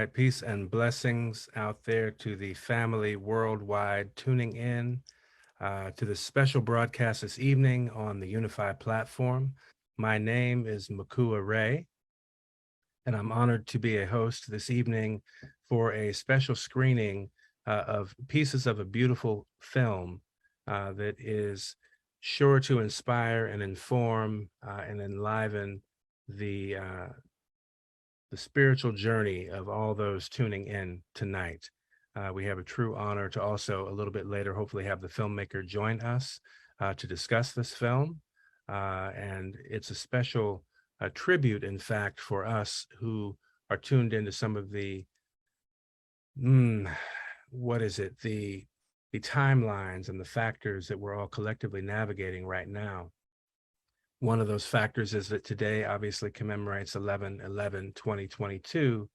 right, peace and blessings out there to the family worldwide tuning in to the special broadcast this evening on the UNIFY platform. My name is Mikuak, and I'm honored to be a host this evening for a special screening of pieces of a beautiful film that is sure to inspire and inform and enliven the spiritual journey of all those tuning in tonight. We have a true honor to also a little bit later hopefully have the filmmaker join us to discuss this film. And it's a special tribute, in fact, for us who are tuned into some of the, what is it, the timelines and the factors that we're all collectively navigating right now. One of those factors is that today obviously commemorates 11/11/2022,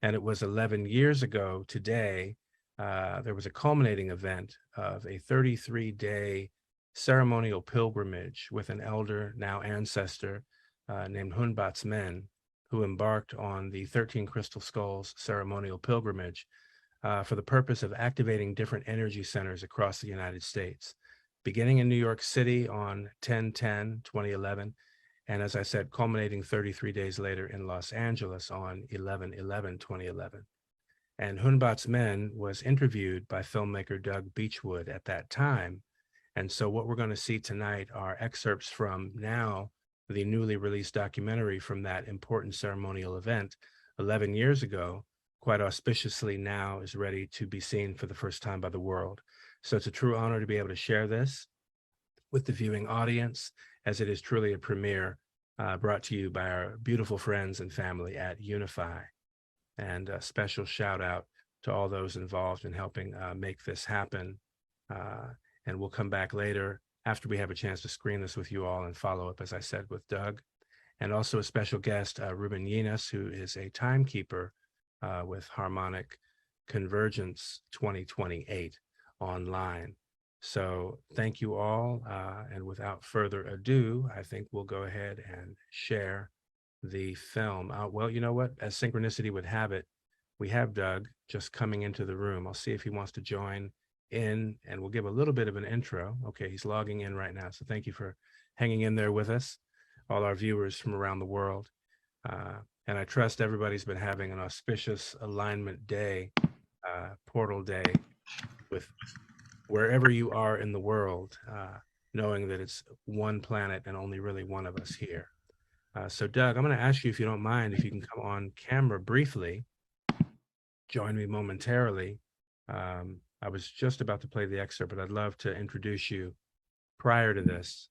and it was 11 years ago today, there was a culminating event of a 33-day ceremonial pilgrimage with an elder, now ancestor, named Hunbatz Men, who embarked on the 13 Crystal Skulls Ceremonial Pilgrimage for the purpose of activating different energy centers across the United States, beginning in New York City on 10/10/2011, and as I said, culminating 33 days later in Los Angeles on 11/11/2011. And Hunbatz Men was interviewed by filmmaker Doug Beechwood at that time. And so what we're going to see tonight are excerpts from now the newly released documentary from that important ceremonial event 11 years ago, quite auspiciously now is ready to be seen for the first time by the world. So it's a true honor to be able to share this with the viewing audience, as it is truly a premiere brought to you by our beautiful friends and family at UNIFY. And a special shout out to all those involved in helping make this happen. And we'll come back later after we have a chance to screen this with you all and follow up, as I said, with Doug. And also a special guest, Ruben Llinas, who is a timekeeper with Harmonic Convergence 2028 online. So thank you all. And without further ado, I think we'll go ahead and share the film. Well, you know what? As synchronicity would have it, we have Doug just coming into the room. I'll see if he wants to join in, and we'll give a little bit of an intro. Okay, he's logging in right now. So thank you for hanging in there with us, all our viewers from around the world. And I trust everybody's been having an auspicious alignment day, portal day, with wherever you are in the world, knowing that it's one planet and only really one of us here. So Doug, I'm going to ask you, if you don't mind, if you can come on camera briefly, join me momentarily. I was just about to play the excerpt, but I'd love to introduce you prior to this.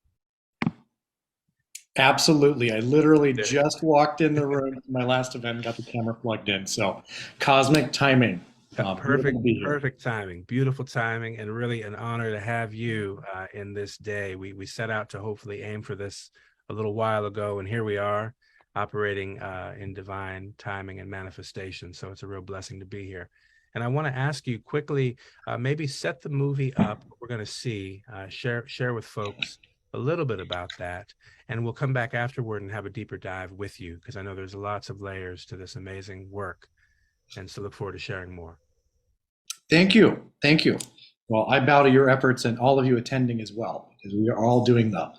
Absolutely. I literally just walked in the room for my last event and got the camera plugged in. So cosmic timing. Perfect timing, beautiful timing, and really an honor to have you in this day. We set out to hopefully aim for this a little while ago, and here we are operating in divine timing and manifestation. So it's a real blessing to be here. And I want to ask you quickly, maybe set the movie up, what we're going to see, share with folks a little bit about that, and we'll come back afterward and have a deeper dive with you, because I know there's lots of layers to this amazing work, and so look forward to sharing more. Thank you. Thank you. Well, I bow to your efforts and all of you attending as well, because we are all doing the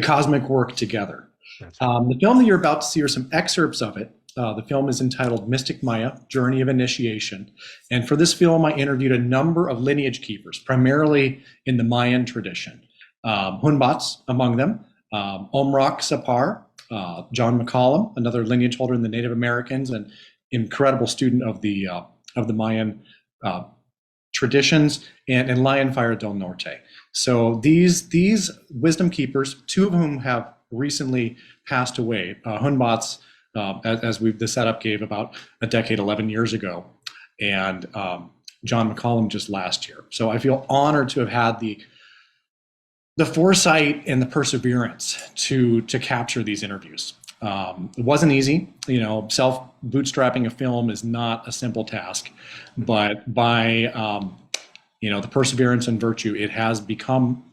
cosmic work together. That's right. The film that you're about to see are some excerpts of it. The film is entitled Mystic Maya, Journey of Initiation. And for this film, I interviewed a number of lineage keepers, primarily in the Mayan tradition. Hunbatz among them, Aumrak Sapper, John McCollum, another lineage holder in the Native Americans and incredible student of the Mayan traditions, and LionFire del Norte. So these wisdom keepers, two of whom have recently passed away. Hunbatz, as the setup gave, about a decade, 11 years ago, and John McCollum just last year. So I feel honored to have had the foresight and the perseverance to capture these interviews. It wasn't easy, self-bootstrapping a film is not a simple task, but by the perseverance and virtue, it has become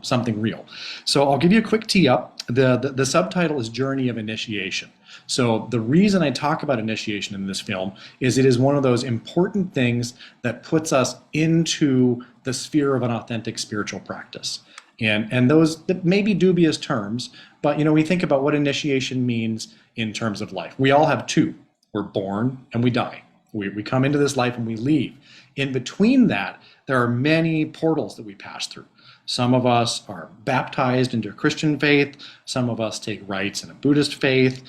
something real. So I'll give you a quick tee up. The subtitle is Journey of Initiation. So the reason I talk about initiation in this film is it is one of those important things that puts us into the sphere of an authentic spiritual practice. And those that may be dubious terms, but we think about what initiation means in terms of life. We all have two. We're born and we die. We come into this life and we leave. In between that, there are many portals that we pass through. Some of us are baptized into a Christian faith. Some of us take rites in a Buddhist faith.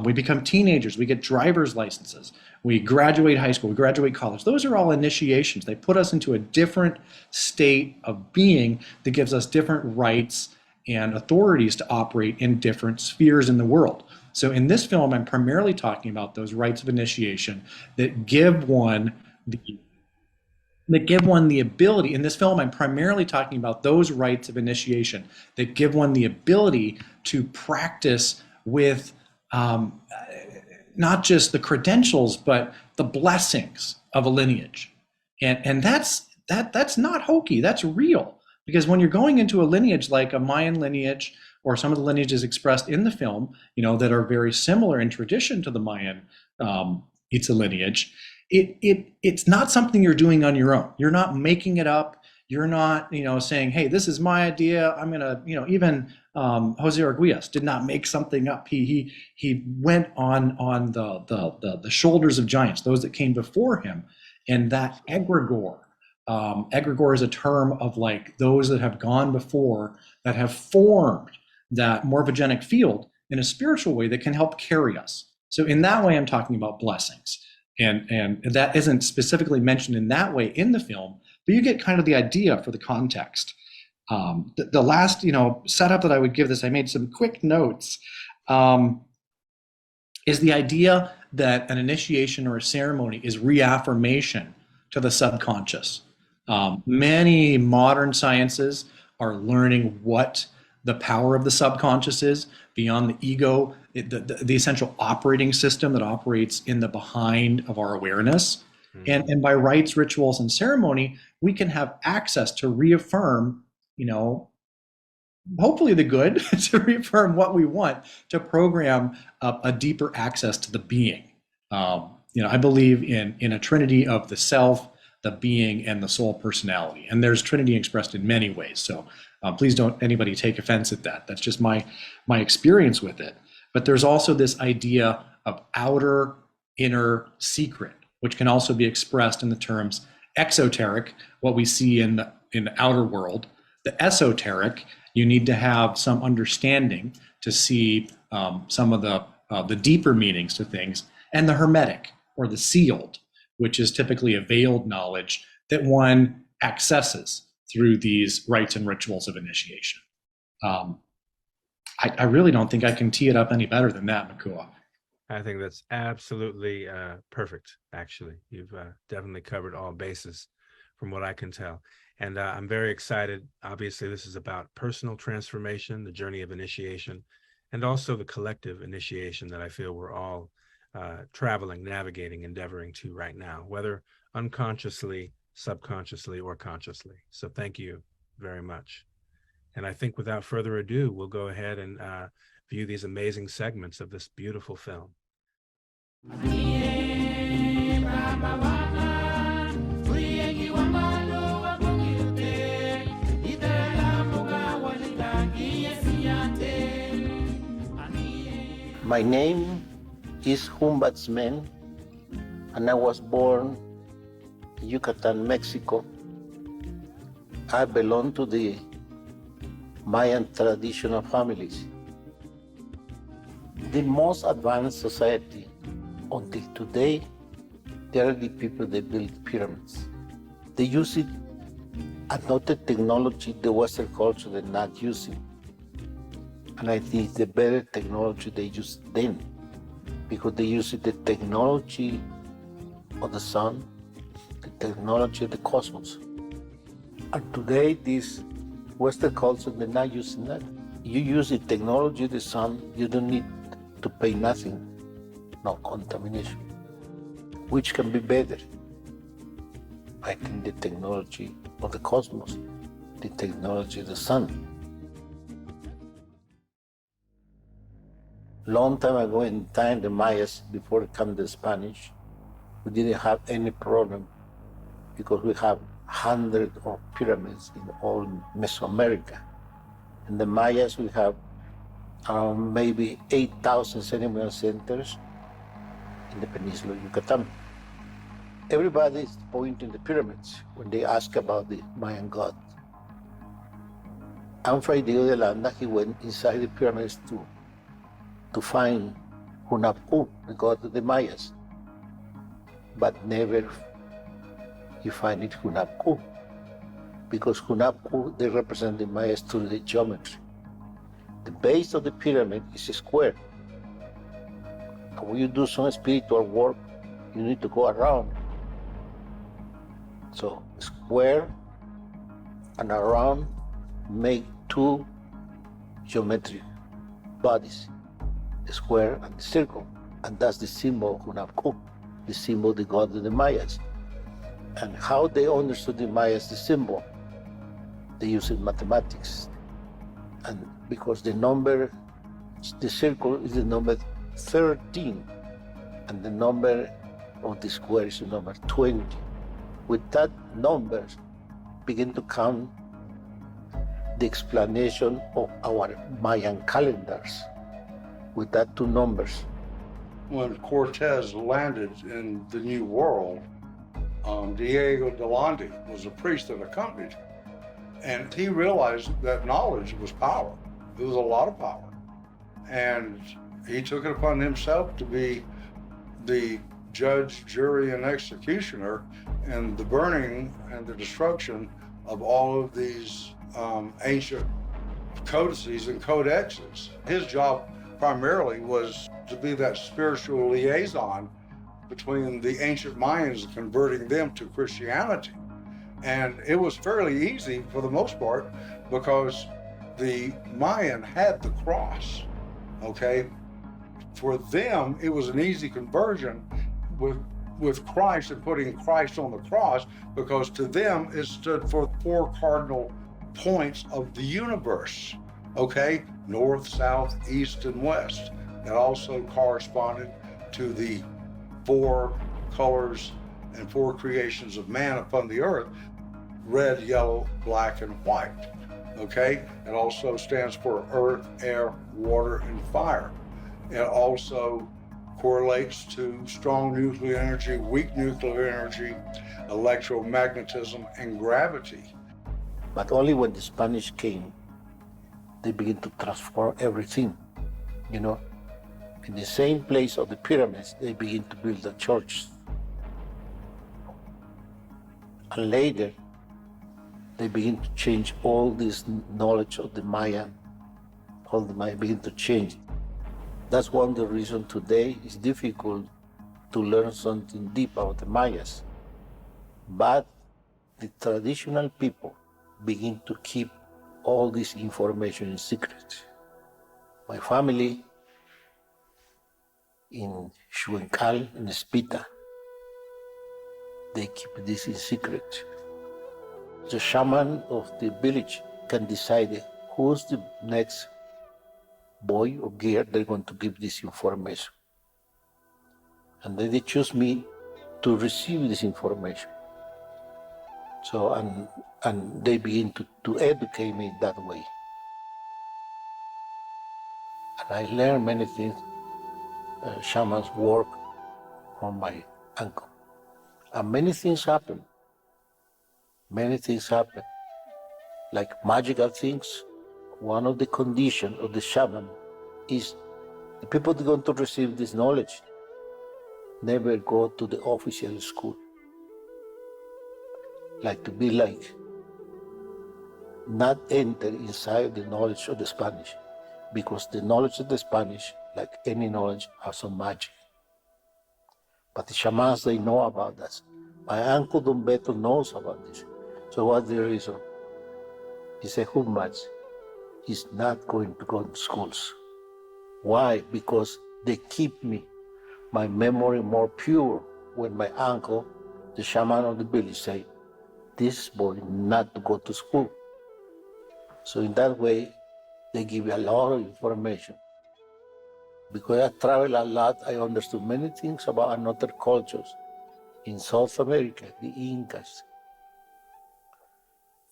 We become teenagers. We get driver's licenses. We graduate high school. We graduate college. Those are all initiations. They put us into a different state of being that gives us different rights and authorities to operate in different spheres in the world. So in this film, I'm primarily talking about those rites of initiation that give one the ability. In this film, I'm primarily talking about those rites of initiation that give one the ability to practice with not just the credentials, but the blessings of a lineage. And that's not hokey, that's real. Because when you're going into a lineage like a Mayan lineage, or some of the lineages expressed in the film, that are very similar in tradition to the Mayan Itza lineage, it's not something you're doing on your own. You're not making it up. You're not, saying, hey, this is my idea. I'm gonna, even Jose Arguelles did not make something up. He went on the shoulders of giants, those that came before him, and that egregore. Egregore is a term of like those that have gone before that have formed that morphogenic field in a spiritual way that can help carry us. So in that way, I'm talking about blessings. And that isn't specifically mentioned in that way in the film, but you get kind of the idea for the context. The last, setup that I would give this, I made some quick notes, is the idea that an initiation or a ceremony is reaffirmation to the subconscious. Many modern sciences are learning what the power of the subconscious is beyond the ego, the essential operating system that operates in the behind of our awareness. Mm-hmm. And by rites, rituals, and ceremony, we can have access to reaffirm, hopefully the good, to reaffirm what we want, to program a deeper access to the being. I believe in a trinity of the self, the being, and the soul personality. And there's Trinity expressed in many ways. So please don't anybody take offense at that. That's just my experience with it. But there's also this idea of outer, inner, secret, which can also be expressed in the terms exoteric, what we see in the outer world. The esoteric, you need to have some understanding to see some of the deeper meanings to things. And the hermetic, or the sealed, which is typically a veiled knowledge that one accesses through these rites and rituals of initiation. I really don't think I can tee it up any better than that, Mikuak. I think that's absolutely perfect, actually. You've definitely covered all bases from what I can tell. And I'm very excited. Obviously, this is about personal transformation, the journey of initiation, and also the collective initiation that I feel we're all traveling, navigating, endeavoring to right now, whether unconsciously, subconsciously, or consciously. So thank you very much. And I think without further ado, we'll go ahead and view these amazing segments of this beautiful film. My name is Hunbatz Men, and I was born in Yucatan, Mexico. I belong to the Mayan traditional families. The most advanced society until today, they are the people that build pyramids. They use it, and not the technology the Western culture did not using. And I think the better technology they use then, because they use the technology of the sun, the technology of the cosmos. And today, this Western culture, they're not using that. You use the technology of the sun, you don't need to pay nothing, no contamination. Which can be better? I think the technology of the cosmos, the technology of the sun. Long time ago in time, the Mayas, before it came the Spanish, we didn't have any problem because we have hundreds of pyramids in all Mesoamerica. In the Mayas, we have maybe 8,000 ceremonial centers in the peninsula of Yucatan. Everybody is pointing the pyramids when they ask about the Mayan god. And Fray Diego de Landa, he went inside the pyramids to find Hunabku, the god of the Mayas. But never he find it Hunabku, because Hunabku, they represent the Mayas through the geometry. The base of the pyramid is a square. And when you do some spiritual work, you need to go around. So square and around make two geometric bodies, the square and the circle. And that's the symbol of Hunabku, the symbol of the god of the Mayas. And how they understood the Mayas, the symbol, they use in mathematics. And because the number, the circle is the number 13, and the number of the square is the number 20. With that number, begin to come the explanation of our Mayan calendars, with that two numbers. When Cortez landed in the New World, Diego de Landa was a priest that accompanied him. And he realized that knowledge was power. It was a lot of power. And he took it upon himself to be the judge, jury, and executioner in the burning and the destruction of all of these ancient codices and codexes. His job primarily was to be that spiritual liaison between the ancient Mayans and converting them to Christianity. And it was fairly easy for the most part because the Mayan had the cross, okay? For them, it was an easy conversion with Christ and putting Christ on the cross, because to them it stood for 4 cardinal points of the universe, okay? North, south, east, and west. It also corresponded to the 4 colors and 4 creations of man upon the earth: red, yellow, black, and white, okay? It also stands for earth, air, water, and fire. It also correlates to strong nuclear energy, weak nuclear energy, electromagnetism, and gravity. But only when the Spanish came, they began to transform everything, you know? In the same place of the pyramids, they begin to build the churches. And later, they begin to change all this knowledge of the Maya. All the Maya begin to change. That's one of the reasons today it's difficult to learn something deep about the Mayas. But the traditional people begin to keep all this information in secret. My family in Xuencal, in Espita, they keep this in secret. The shaman of the village can decide who's the next boy or girl they're going to give this information. And then they choose me to receive this information. So, and they begin to educate me that way. And I learned many things, shaman's work from my uncle. And many things happen. Many things happen, like magical things. One of the conditions of the shaman is the people that are going to receive this knowledge never go to the official school. Like to be like, not enter inside the knowledge of the Spanish, because the knowledge of the Spanish, like any knowledge, has some magic. But the shamans, they know about that. My uncle Don Beto knows about this. So what's the reason? He said, Hunbatz is not going to go to schools. Why? Because they keep me, my memory more pure when my uncle, the shaman of the village, say, this boy not to go to school. So in that way, they give you a lot of information. Because I travel a lot, I understood many things about another cultures. In South America, the Incas,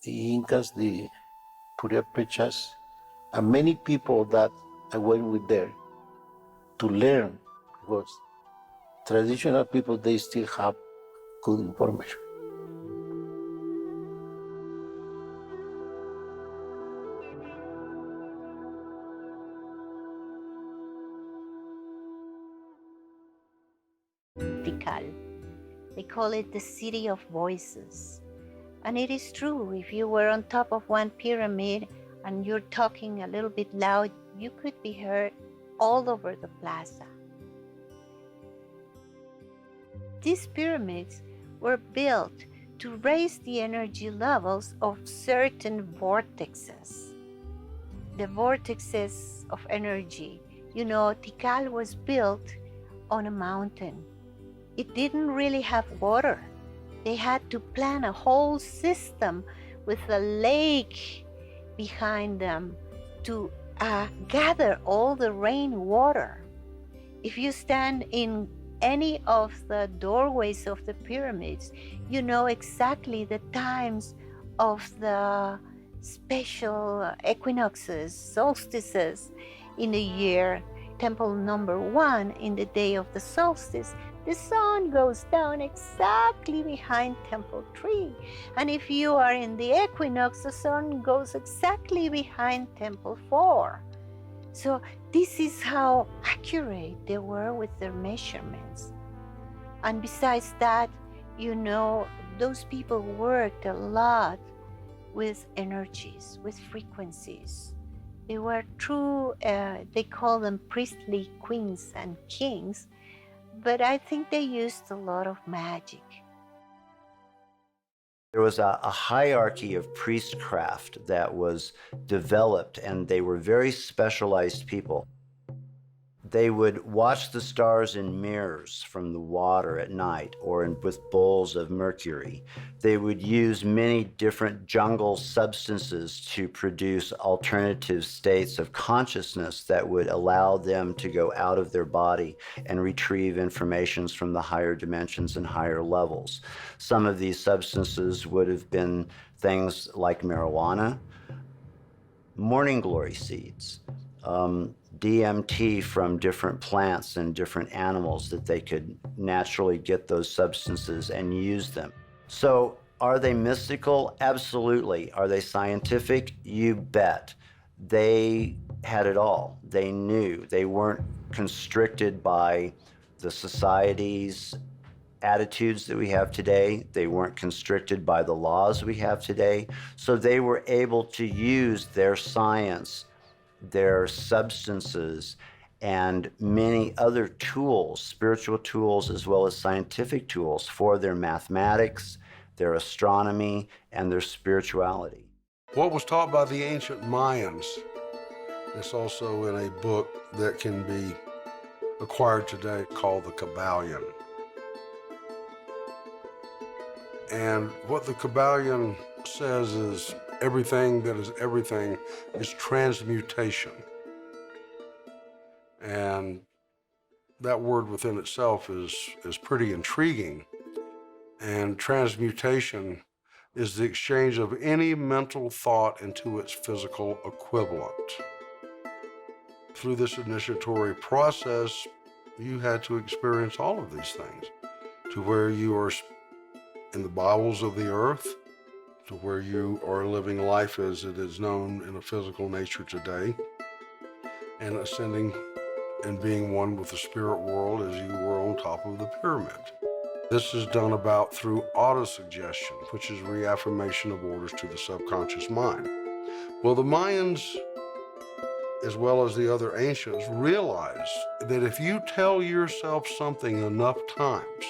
the Purépechas, and many people that I went with there to learn, because traditional people, they still have good information. Tikal. They call it the city of voices. And it is true, if you were on top of one pyramid and you're talking a little bit loud, you could be heard all over the plaza. These pyramids were built to raise the energy levels of certain vortexes. The vortexes of energy. You know, Tikal was built on a mountain. It didn't really have water. They had to plan a whole system with a lake behind them to gather all the rainwater. If you stand in any of the doorways of the pyramids, you know exactly the times of the special equinoxes, solstices in the year. Temple number 1, in the day of the solstice, the sun goes down exactly behind temple 3. And if you are in the equinox, the sun goes exactly behind temple 4. So this is how accurate they were with their measurements. And besides that, you know, those people worked a lot with energies, with frequencies. They were true, they call them priestly queens and kings, but I think they used a lot of magic. There was a hierarchy of priestcraft that was developed, and they were very specialized people. They would watch the stars in mirrors from the water at night or with bowls of mercury. They would use many different jungle substances to produce alternative states of consciousness that would allow them to go out of their body and retrieve information from the higher dimensions and higher levels. Some of these substances would have been things like marijuana, morning glory seeds, DMT from different plants and different animals that they could naturally get those substances and use them. So are they mystical? Absolutely. Are they scientific? You bet. They had it all. They knew. They weren't constricted by the society's attitudes that we have today. They weren't constricted by the laws we have today. So they were able to use their science, their substances, and many other tools, spiritual tools as well as scientific tools, for their mathematics, their astronomy, and their spirituality. What was taught by the ancient Mayans is also in a book that can be acquired today called the Kabbalion. And what the Kabbalion says is everything that is everything is transmutation. And that word within itself is pretty intriguing. And transmutation is the exchange of any mental thought into its physical equivalent. Through this initiatory process, you had to experience all of these things, to where you are in the bowels of the earth, to where you are living life as it is known in a physical nature today, and ascending and being one with the spirit world as you were on top of the pyramid. This is done about through autosuggestion, which is reaffirmation of orders to the subconscious mind. Well, the Mayans, as well as the other ancients, realized that if you tell yourself something enough times,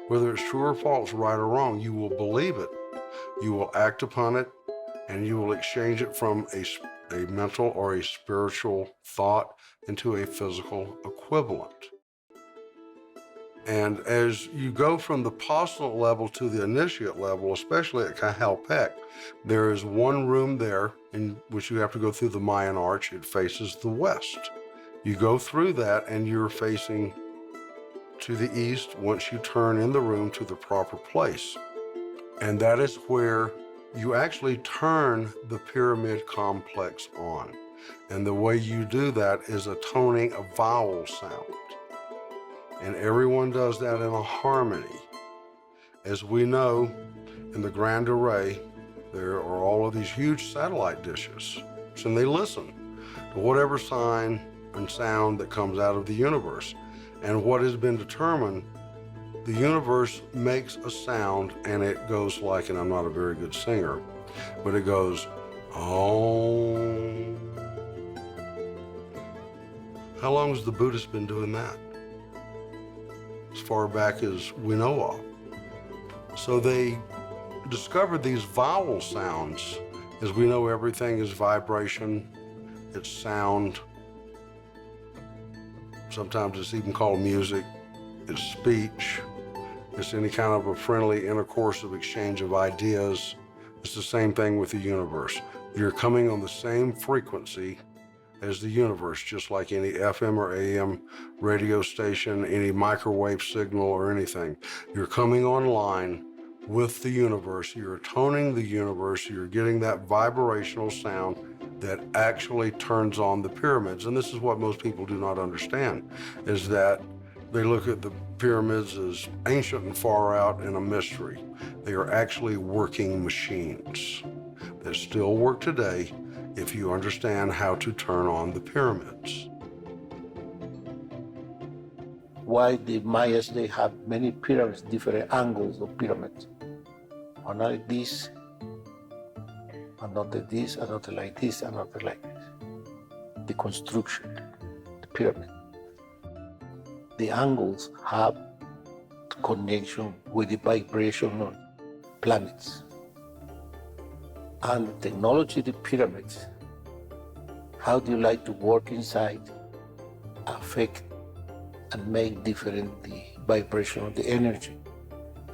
whether it's true or false, right or wrong, you will believe it, you will act upon it, and you will exchange it from a mental or a spiritual thought into a physical equivalent. And as you go from the postulant level to the initiate level, especially at Cajalpec, there is one room there in which you have to go through the Mayan arch. It faces the west. You go through that and you're facing to the east once you turn in the room to the proper place. And that is where you actually turn the pyramid complex on. And the way you do that is a toning a vowel sound. And everyone does that in a harmony. As we know, in the Grand Array, there are all of these huge satellite dishes. And they listen to whatever sign and sound that comes out of the universe. And what has been determined, the universe makes a sound and it goes like, and I'm not a very good singer, but it goes, oh. How long has the Buddhists been doing that? As far back as we know of. So they discovered these vowel sounds. As we know, everything is vibration, it's sound. Sometimes it's even called music, it's speech, it's any kind of a friendly intercourse of exchange of ideas. It's the same thing with the universe. You're coming on the same frequency as the universe, just like any FM or AM radio station, any microwave signal or anything. You're coming online with the universe, you're toning the universe, you're getting that vibrational sound that actually turns on the pyramids. And this is what most people do not understand, is that they look at the pyramids as ancient and far out and a mystery. They are actually working machines that still work today if you understand how to turn on the pyramids. Why the Mayas, they have many pyramids, different angles of pyramids. One like this, another this, another like this, another like this. The construction, the pyramid. The angles have connection with the vibration of planets. And the technology of the pyramids, how do you like to work inside, affect and make different the vibration of the energy.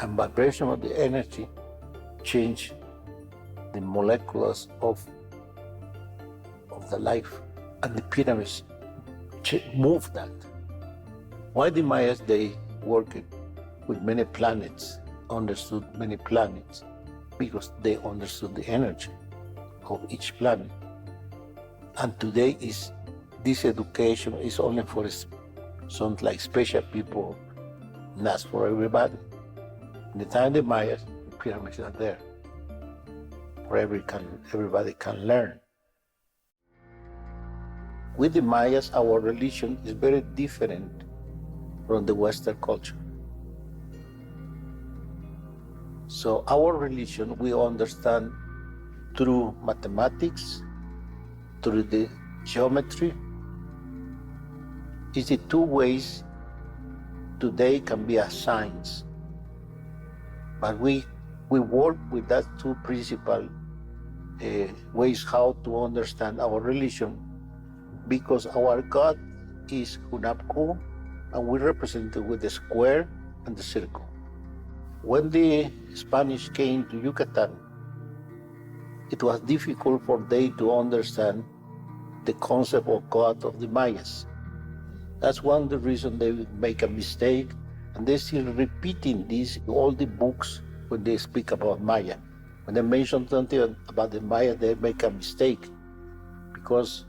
And vibration of the energy change the molecules of the life. And the pyramids move that. Why the Mayas, they worked with many planets, understood many planets, because they understood the energy of each planet. And today this education is only for some like special people, not for everybody. In the time of the Mayas, the pyramids are there. Everybody can learn. With the Mayas, our religion is very different from the Western culture. So our religion, we understand through mathematics, through the geometry. It's the two ways today can be a science. But we work with that two principal ways how to understand our religion, because our God is Hunabku, and we represent it with the square and the circle. When the Spanish came to Yucatan, it was difficult for them to understand the concept of God of the Mayas. That's one of the reasons they make a mistake, and they're still repeating this in all the books when they speak about Maya. When they mention something about the Maya, they make a mistake, because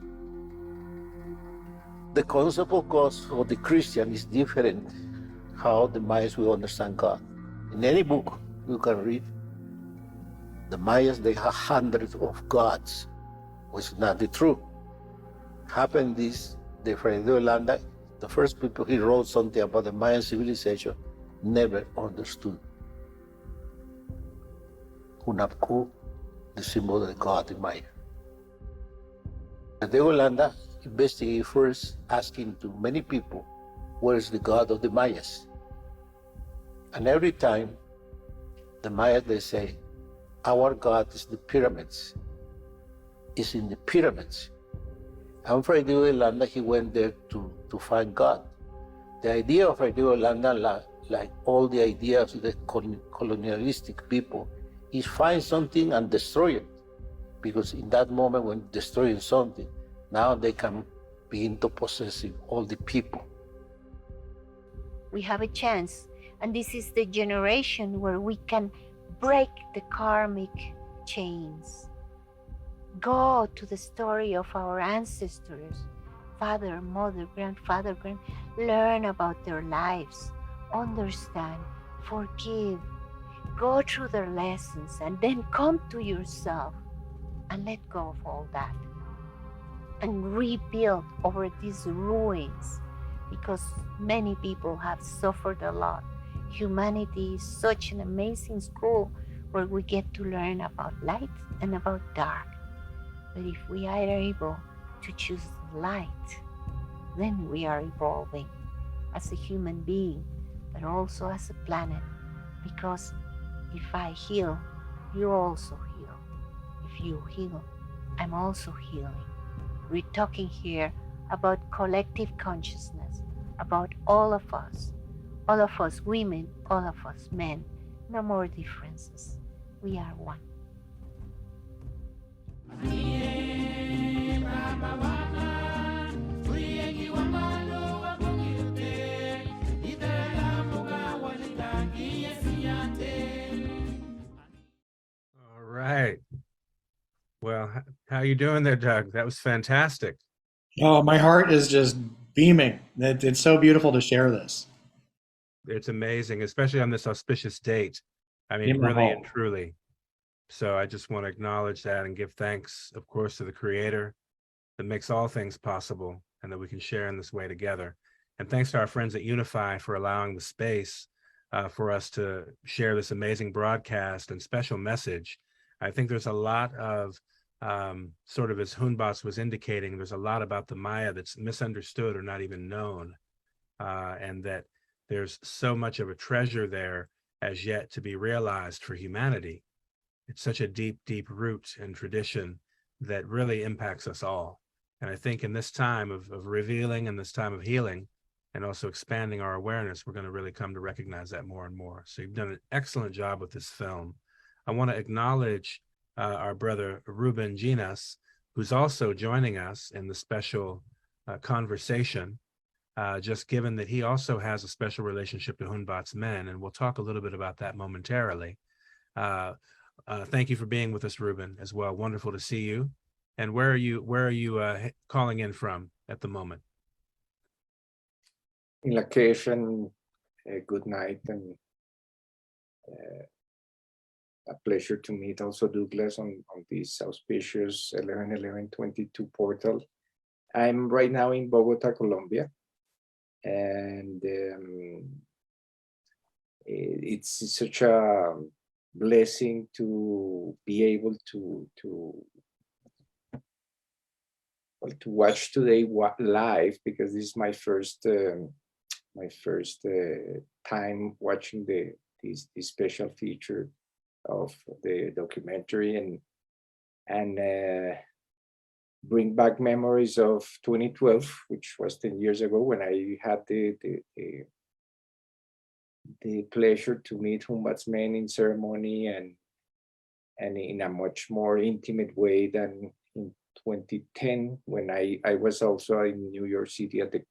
the concept of God for the Christian is different how the Mayas will understand God. In any book you can read, the Mayas, they have hundreds of gods, which is not the truth. Happened this, the Fray de Holanda, the first people he wrote something about the Mayan civilization, never understood Hunabku, the symbol of the god in Maya. De Holanda investigated first, asking to many people, where is the god of the Mayas? And every time, the Mayas, they say, our God is the pyramids. It's in the pyramids. And Fray de Holanda, he went there to find God. The idea of Fray de Holanda, like all the ideas of the colonialistic people, is find something and destroy it. Because in that moment when destroying something, now they can begin to possess all the people. We have a chance, and this is the generation where we can break the karmic chains. Go to the story of our ancestors, father, mother, grandfather, learn about their lives, understand, forgive, go through their lessons, and then come to yourself and let go of all that and rebuild over these ruins, because many people have suffered a lot. Humanity is such an amazing school where we get to learn about light and about dark. But if we are able to choose the light, then we are evolving as a human being, but also as a planet. Because if I heal, you also heal. If you heal, I'm also healing. We're talking here about collective consciousness, about all of us women, all of us men. No more differences. We are one. All right. Well, how you doing there, Doug? That was fantastic. Oh, my heart is just beaming. It's so beautiful to share this. It's amazing, especially on this auspicious date. I mean, In the really and hall. truly. So I just want to acknowledge that and give thanks, of course, to the Creator that makes all things possible and that we can share in this way together. And thanks to our friends at UNIFY for allowing the space for us to share this amazing broadcast and special message. I think there's a lot of, sort of as Hunbatz was indicating, there's a lot about the Maya that's misunderstood or not even known, and that there's so much of a treasure there as yet to be realized for humanity. It's such a deep, deep root and tradition that really impacts us all. And I think in this time of revealing and this time of healing and also expanding our awareness, we're going to really come to recognize that more and more. So you've done an excellent job with this film. I want to acknowledge our brother Ruben Llinas, who's also joining us in the special conversation, just given that he also has a special relationship to Hunbatz Men, and we'll talk a little bit about that momentarily. Thank you for being with us, Ruben, as well. Wonderful to see you. And where are you calling in from at the moment? In location, good night, and a pleasure to meet also Douglas on this auspicious 11/11/22 portal. I'm right now in Bogota, Colombia, and it's such a blessing to be able to watch today live, because this is my first time watching this special feature of the documentary, and bring back memories of 2012, which was 10 years ago, when I had the pleasure to meet Hunbatz Men in ceremony and in a much more intimate way than in 2010, when I was also in New York City at the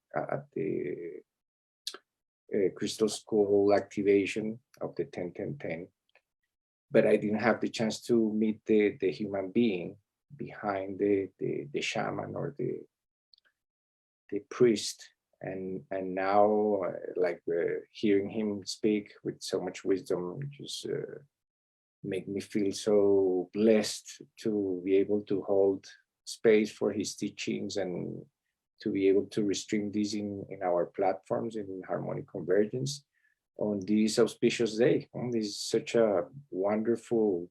Crystal Skull activation of the 10-10-10. But I didn't have the chance to meet the human being behind the shaman or the priest. And now, hearing him speak with so much wisdom just make me feel so blessed to be able to hold space for his teachings and to be able to restream this in our platforms in Harmonic Convergence on this auspicious day. This is such a wonderful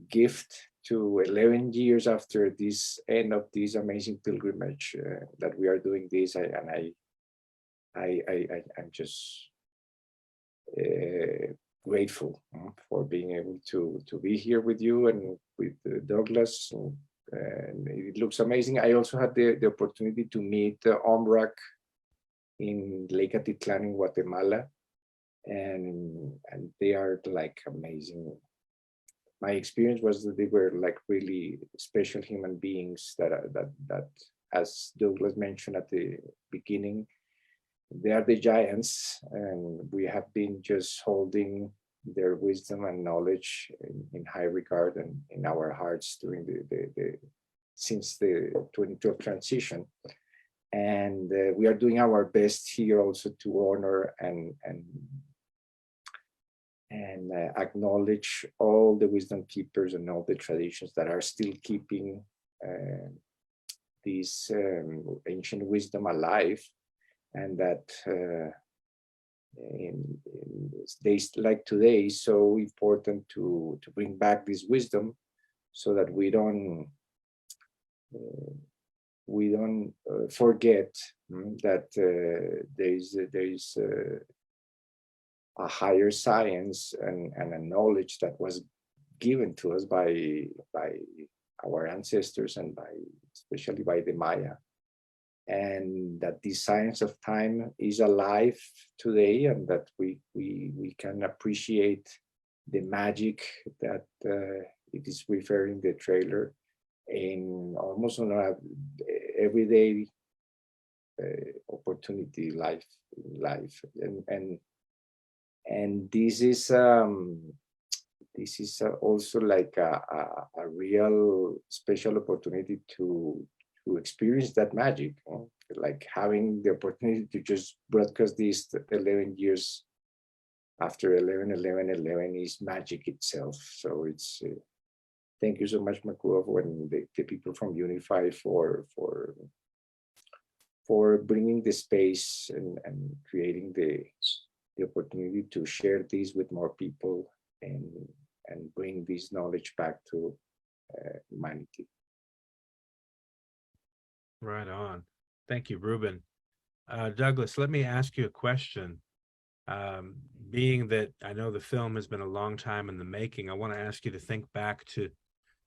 gift to 11 years after this end of this amazing pilgrimage that we are doing this. I'm just grateful for being able to be here with you and with Douglas. And it looks amazing. I also had the opportunity to meet Aumrak in Lake Atitlan in Guatemala, and they are like amazing. My experience was that they were like really special human beings that as Douglas mentioned at the beginning, they are the giants, and we have been just holding their wisdom and knowledge in high regard and in our hearts during since the 2012 transition. And we are doing our best here also to honor and acknowledge all the wisdom keepers and all the traditions that are still keeping this ancient wisdom alive, and that in days like today is so important to bring back this wisdom, so that we don't forget that there is a higher science and a knowledge that was given to us by our ancestors and especially by the Maya, and that the science of time is alive today, and that we can appreciate the magic that it is referring the trailer in almost on a everyday opportunity life, and this is also like a real special opportunity to experience that magic, like having the opportunity to just broadcast this 11 years after 11/11/11 is magic itself. So it's thank you so much, McCollum, and the people from UNIFY for bringing the space and creating the opportunity to share this with more people and bring this knowledge back to humanity. Right on. Thank you, Ruben. Douglas, let me ask you a question. Being that I know the film has been a long time in the making, I want to ask you to think back to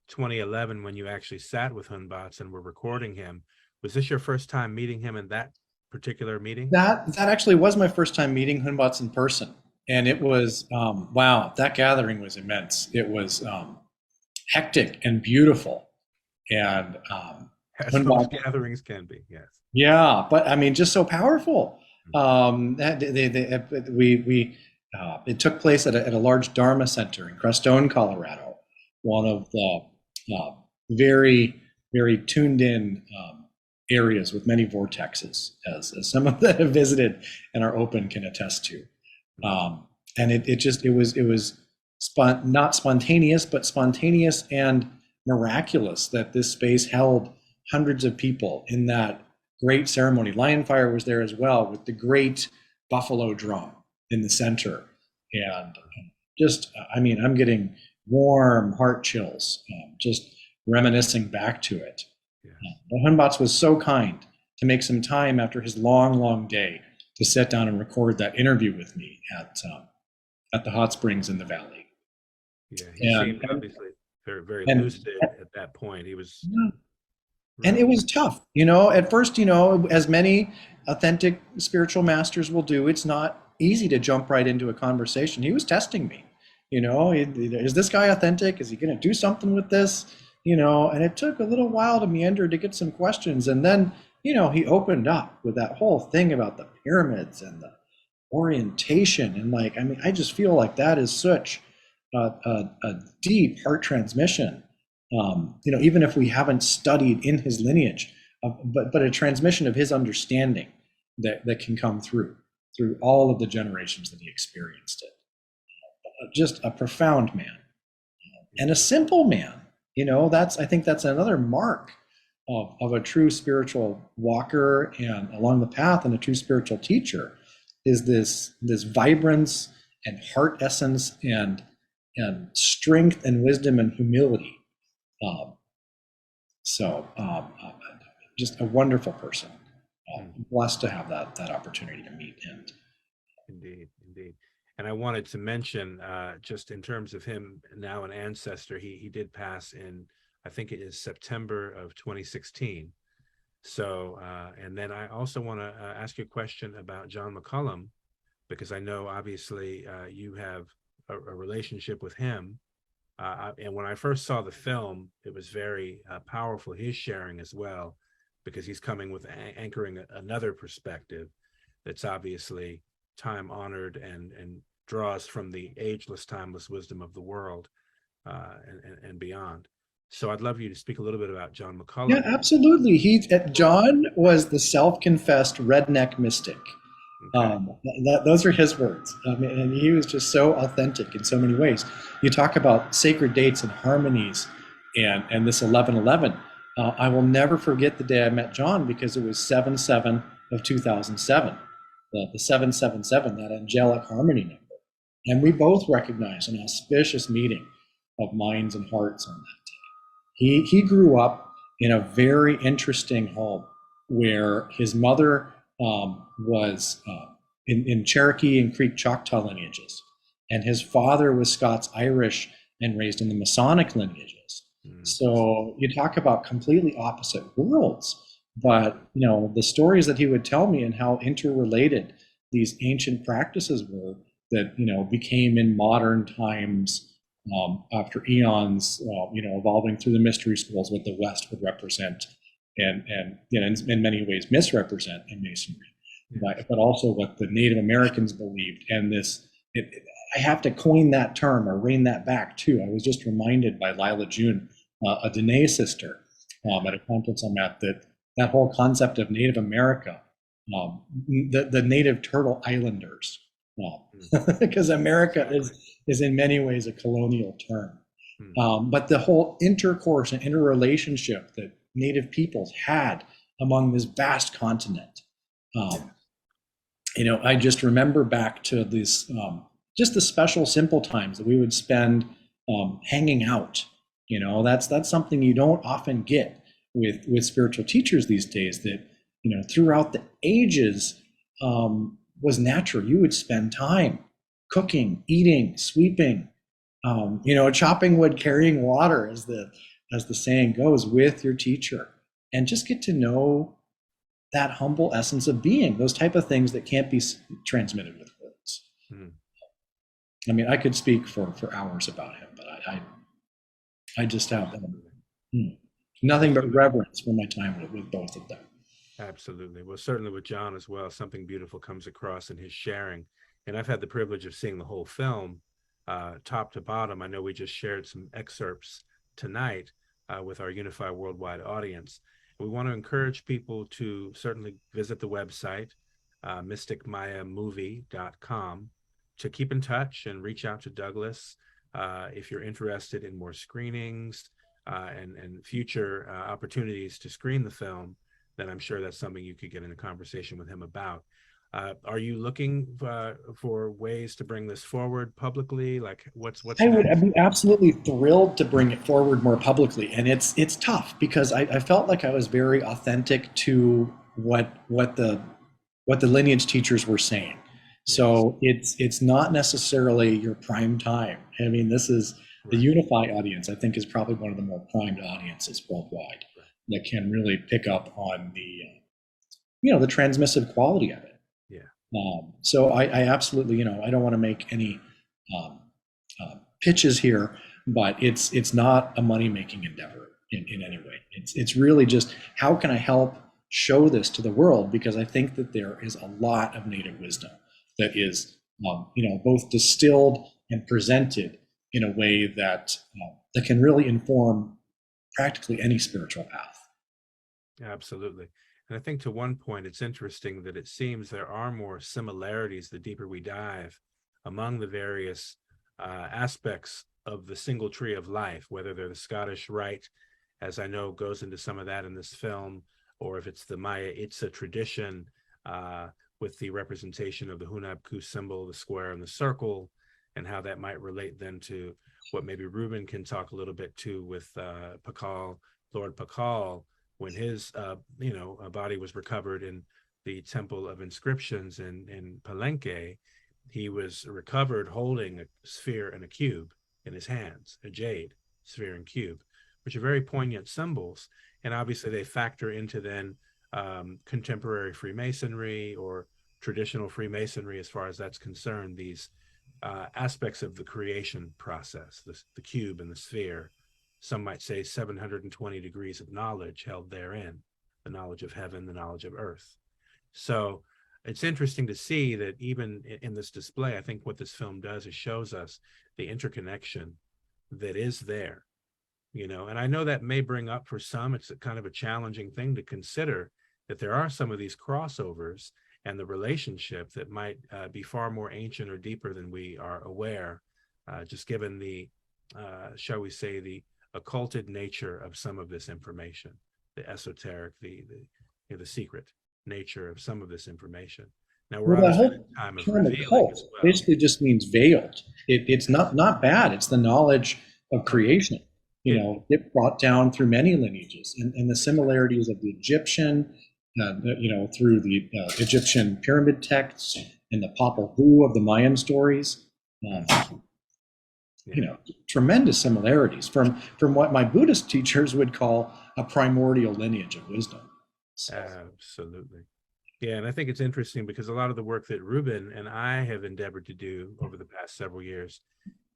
2011 when you actually sat with Hunbatz and were recording him. Was this your first time meeting him in that particular meeting? That actually was my first time meeting Hunbatz in person. And it was, wow, that gathering was immense. It was hectic and beautiful. And As most gatherings can be, yes. Yeah, but I mean, just so powerful. It took place at a large Dharma center in Crestone, Colorado, one of the very, very tuned in areas with many vortexes, as some of that have visited and are open can attest to. And it was not spontaneous, but spontaneous and miraculous that this space held hundreds of people in that great ceremony. LionFire was there as well, with the great buffalo drum in the center. And just, I mean, I'm getting warm heart chills, just reminiscing back to it. Yeah. Hunbatz was so kind to make some time after his long, long day to sit down and record that interview with me at the hot springs in the valley. Yeah, he seemed obviously very, very lucid at that point. He was... And it was tough, you know, at first, you know, as many authentic spiritual masters will do, it's not easy to jump right into a conversation. He was testing me, you know, is this guy authentic? Is he going to do something with this? You know, and it took a little while to meander to get some questions. And then, you know, he opened up with that whole thing about the pyramids and the orientation. And like, I mean, I just feel like that is such a deep heart transmission. You know, even if we haven't studied in his lineage, but a transmission of his understanding that can come through all of the generations that he experienced it. Just a profound man and a simple man. You know, I think that's another mark of a true spiritual walker and along the path, and a true spiritual teacher, is this vibrance and heart essence and strength and wisdom and humility. Just a wonderful person. Blessed to have that opportunity to meet him. Indeed. And I wanted to mention, just in terms of him now an ancestor, he did pass in, I think it is September of 2016. So, and then I also want to ask you a question about John McCollum, because I know obviously you have a relationship with him. And when I first saw the film, it was very powerful, his sharing as well. because he's coming with anchoring another perspective that's obviously time honored and draws from the ageless, timeless wisdom of the world and beyond. So I'd love you to speak a little bit about John McCollum. Yeah, absolutely. John was the self-confessed redneck mystic. Okay. Those are his words. I mean, and he was just so authentic in so many ways. You talk about sacred dates and harmonies and this 1111. I will never forget the day I met John, because it was 7/7 of 2007, the 777, that angelic harmony number. And we both recognized an auspicious meeting of minds and hearts on that day. He grew up in a very interesting home where his mother was in Cherokee and Creek Choctaw lineages, and his father was Scots-Irish and raised in the Masonic lineages. So you talk about completely opposite worlds, but the stories that he would tell me and how interrelated these ancient practices were that became in modern times after eons, evolving through the mystery schools, what the West would represent and in many ways misrepresent in Masonry, but also what the Native Americans believed. And I have to coin that term or rein that back too. I was just reminded by Lila June, a Dene sister, at a conference I'm at, that whole concept of Native America, the Native Turtle Islanders, because America is in many ways a colonial term. But the whole intercourse and interrelationship that Native peoples had among this vast continent. I just remember back to this, just the special simple times that we would spend hanging out. That's something you don't often get with spiritual teachers these days, that throughout the ages was natural. You would spend time cooking, eating, sweeping, chopping wood, carrying water, as the saying goes, with your teacher, and just get to know that humble essence of being, those type of things that can't be transmitted with words. I mean, I could speak for hours about him, but I just have nothing but reverence for my time with both of them. Absolutely. Well, certainly with John as well, something beautiful comes across in his sharing. And I've had the privilege of seeing the whole film, top to bottom. I know we just shared some excerpts tonight with our UNIFY worldwide audience. We want to encourage people to certainly visit the website, mysticmayamovie.com, to keep in touch and reach out to Douglas if you're interested in more screenings and future opportunities to screen the film. Then I'm sure that's something you could get in a conversation with him about. Are you looking for ways to bring this forward publicly? Like what's I'd be absolutely thrilled to bring it forward more publicly. And it's tough because I felt like I was very authentic to what the lineage teachers were saying. So it's not necessarily your prime time. I mean, this is the UNIFY audience, I think, is probably one of the more primed audiences worldwide that can really pick up on the transmissive quality of it. So I absolutely, I don't want to make any pitches here, but it's not a money-making endeavor in any way. It's really just, how can I help show this to the world? Because I think that there is a lot of Native wisdom that is, both distilled and presented in a way that can really inform practically any spiritual path. Absolutely. And I think to one point, it's interesting that it seems there are more similarities the deeper we dive among the various aspects of the single tree of life, whether they're the Scottish Rite, as I know goes into some of that in this film, or if it's the Maya Itza tradition with the representation of the Hunabku symbol, the square and the circle, and how that might relate then to what maybe Ruben can talk a little bit to with Lord Pakal, when his body was recovered in the Temple of Inscriptions in Palenque. He was recovered holding a sphere and a cube in his hands, a jade sphere and cube, which are very poignant symbols. And obviously they factor into then contemporary Freemasonry or traditional Freemasonry, as far as that's concerned, these aspects of the creation process, the cube and the sphere. Some might say 720 degrees of knowledge held therein. the knowledge of heaven, the knowledge of earth. So it's interesting to see that even in this display, I think what this film does is shows us the interconnection that is there, you know. And I know that may bring up for some, it's a kind of a challenging thing to consider, that there are some of these crossovers and the relationship that might be far more ancient or deeper than we are aware, just given the, shall we say, the occulted nature of some of this information, the esoteric, the secret nature of some of this information. Now we're Well, that obviously whole in a time of term revealing as occult well. basically just means veiled. It's not bad. It's the knowledge of creation. You know, it brought down through many lineages, and the similarities of the Egyptian, you know, through the Egyptian pyramid texts and the Popol Vuh of the Mayan stories. You know, tremendous similarities from what my Buddhist teachers would call a primordial lineage of wisdom. So. Absolutely. Yeah, and I think it's interesting because a lot of the work that Ruben and I have endeavored to do over the past several years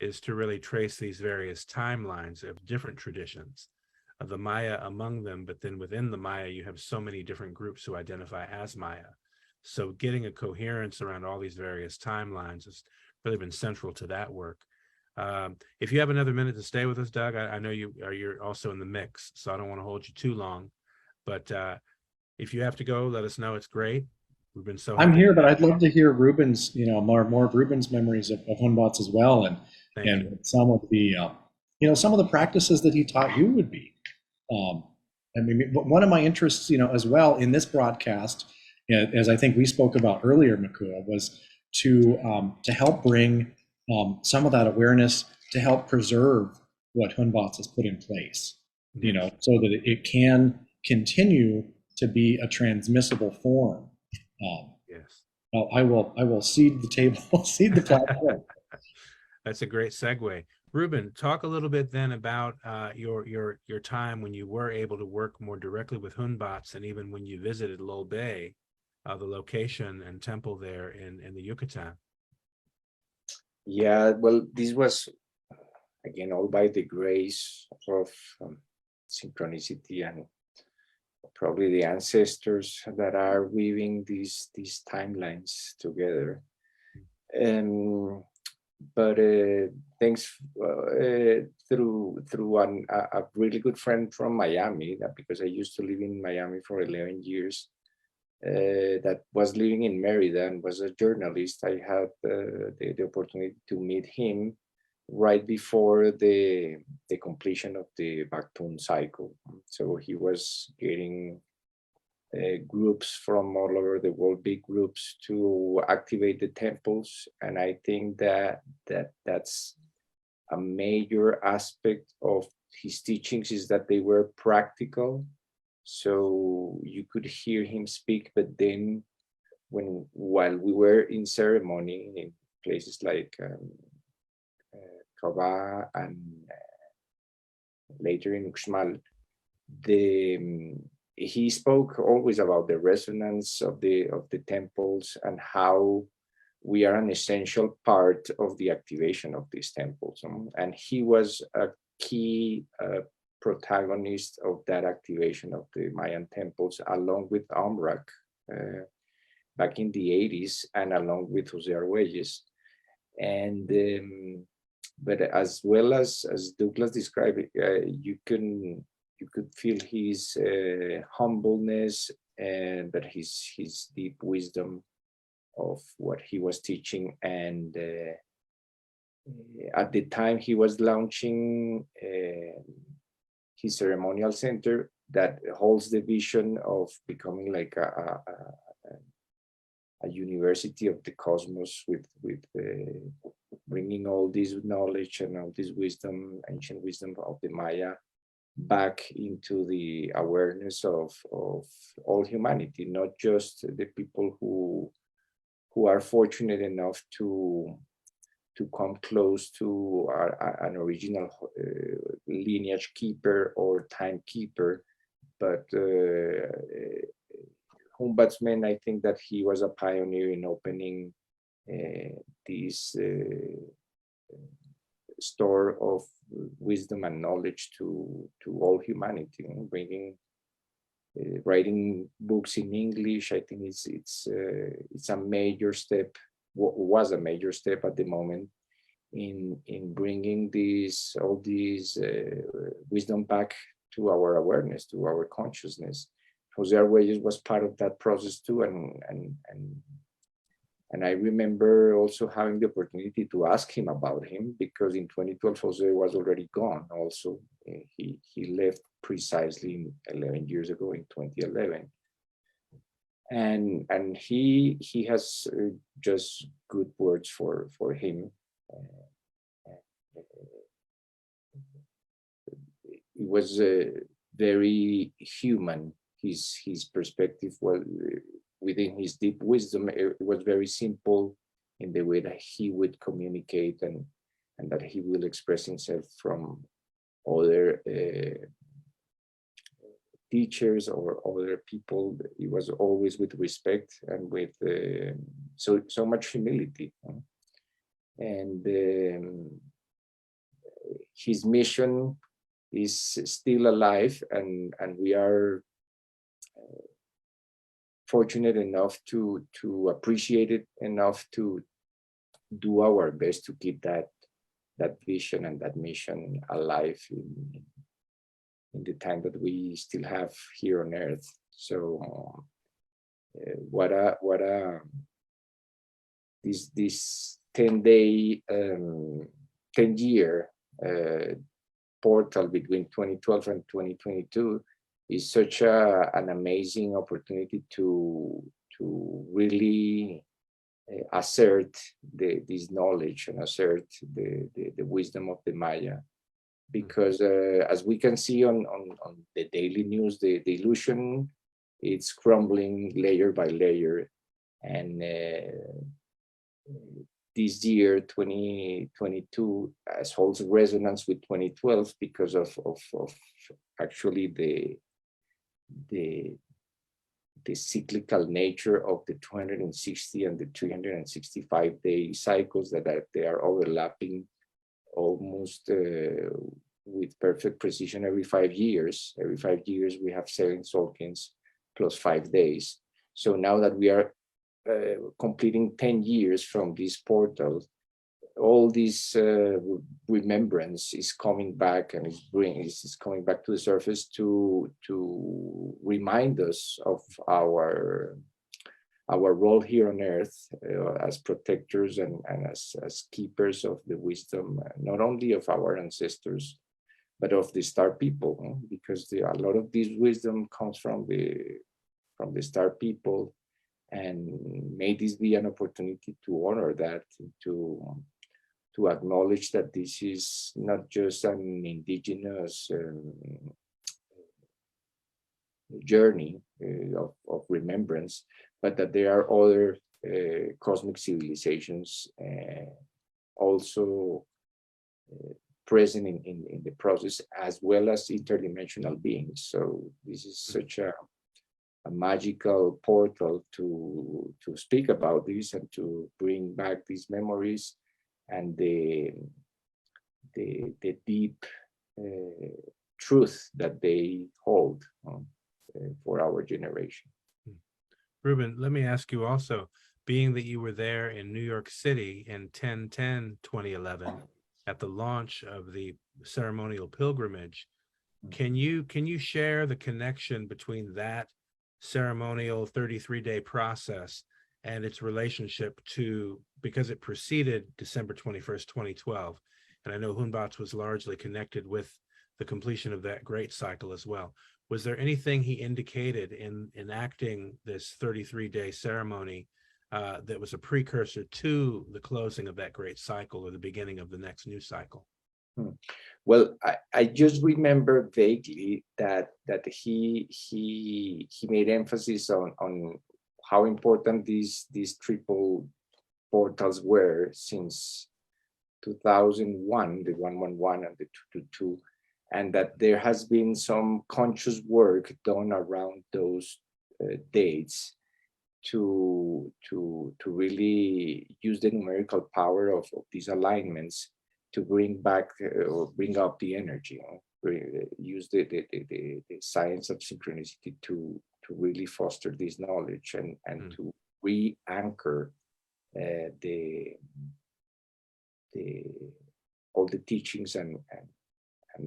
is to really trace these various timelines of different traditions, of the Maya among them, but then within the Maya, you have so many different groups who identify as Maya. So getting a coherence around all these various timelines has really been central to that work. If you have another minute to stay with us, Doug, I know you're also in the mix, so I don't want to hold you too long, but if you have to go, let us know. It's great. We've been so I'm happy. here, but I'd love to hear Ruben's, you know, more of Ruben's memories of Hunbatz as well, and some of the, you know, some of the practices that he taught you would be. I mean, one of my interests, you know, as well in this broadcast, as I think we spoke about earlier, Mikuak, was to help bring some of that awareness to help preserve what Hunbatz has put in place, you know, so that it can continue to be a transmissible form. Yes. Well, I will cede the table, cede the platform. That's a great segue. Ruben, talk a little bit then about your time when you were able to work more directly with Hunbatz, and even when you visited Lol Bay, the location and temple there in the Yucatan. Yeah, well, this was, again, all by the grace of synchronicity and probably the ancestors that are weaving these timelines together. But thanks through a really good friend from Miami, because I used to live in Miami for 11 years, that was living in Merida and was a journalist. I had the opportunity to meet him right before the completion of the Baktun cycle. So he was getting groups from all over the world, big groups, to activate the temples. And I think that's a major aspect of his teachings, is that they were practical. So you could hear him speak, but then while we were in ceremony in places like Kaba and later in Uxmal, he spoke always about the resonance of the temples and how we are an essential part of the activation of these temples. And he was a key protagonist of that activation of the Mayan temples, along with Aumrak back in the 80s, and along with Jose Arguelles. And but as well as Douglas described it, you could feel his humbleness, but his deep wisdom of what he was teaching. And at the time he was launching his ceremonial center that holds the vision of becoming like a university of the cosmos, with bringing all this knowledge and all this wisdom, ancient wisdom of the Maya, back into the awareness of all humanity, not just the people who are fortunate enough to come close to an original lineage keeper or timekeeper, but Hunbatz Men, I think that he was a pioneer in opening this store of wisdom and knowledge to all humanity, bringing writing books in English. I think it's a major step. Was a major step at the moment in bringing all these wisdom back to our awareness, to our consciousness. Jose Arguelles was part of that process too, and I remember also having the opportunity to ask him about him, because in 2012 Jose was already gone. Also, he left precisely 11 years ago in 2011, and he has just good words for him. It was very human. His perspective was within his deep wisdom. It was very simple in the way that he would communicate, and that he will express himself from other teachers or other people. It was always with respect and with so much humility. And his mission is still alive, and we are fortunate enough to appreciate it enough to do our best to keep that vision and that mission alive in the time that we still have here on Earth. So this 10-year portal between 2012 and 2022 is such an amazing opportunity to really assert this knowledge and assert the wisdom of the Maya, because as we can see on the daily news, the illusion, it's crumbling layer by layer, and this year 2022 holds resonance with 2012 because of actually the cyclical nature of the 260 and the 365-day cycles that they are overlapping almost with perfect precision every 5 years. Every 5 years we have 7 Solkins plus 5 days. So now that we are completing 10 years from this portal, all this remembrance is coming back, and is coming back to the surface to remind us of our role here on Earth as protectors and as keepers of the wisdom, not only of our ancestors, but of the star people, because a lot of this wisdom comes from the star people, and may this be an opportunity to honor that, to acknowledge that this is not just an indigenous journey of remembrance, but that there are other cosmic civilizations also present in the process, as well as interdimensional beings. So this is such a magical portal to speak about this and to bring back these memories and the deep truth that they hold for our generation. Ruben, let me ask you also, being that you were there in New York City in 10/10/2011 at the launch of the ceremonial pilgrimage, can you share the connection between that ceremonial 33-day process and its relationship to, because it preceded December 21st, 2012, and I know Hunbatz was largely connected with the completion of that great cycle as well. Was there anything he indicated in enacting this 33-day ceremony that was a precursor to the closing of that great cycle or the beginning of the next new cycle? Well, I just remember vaguely that he made emphasis on how important these triple portals were since 2001, the 111 and the 222, and that there has been some conscious work done around those dates to really use the numerical power of these alignments to bring back or bring up the energy. use the science of synchronicity to really foster this knowledge and to re-anchor the all the teachings and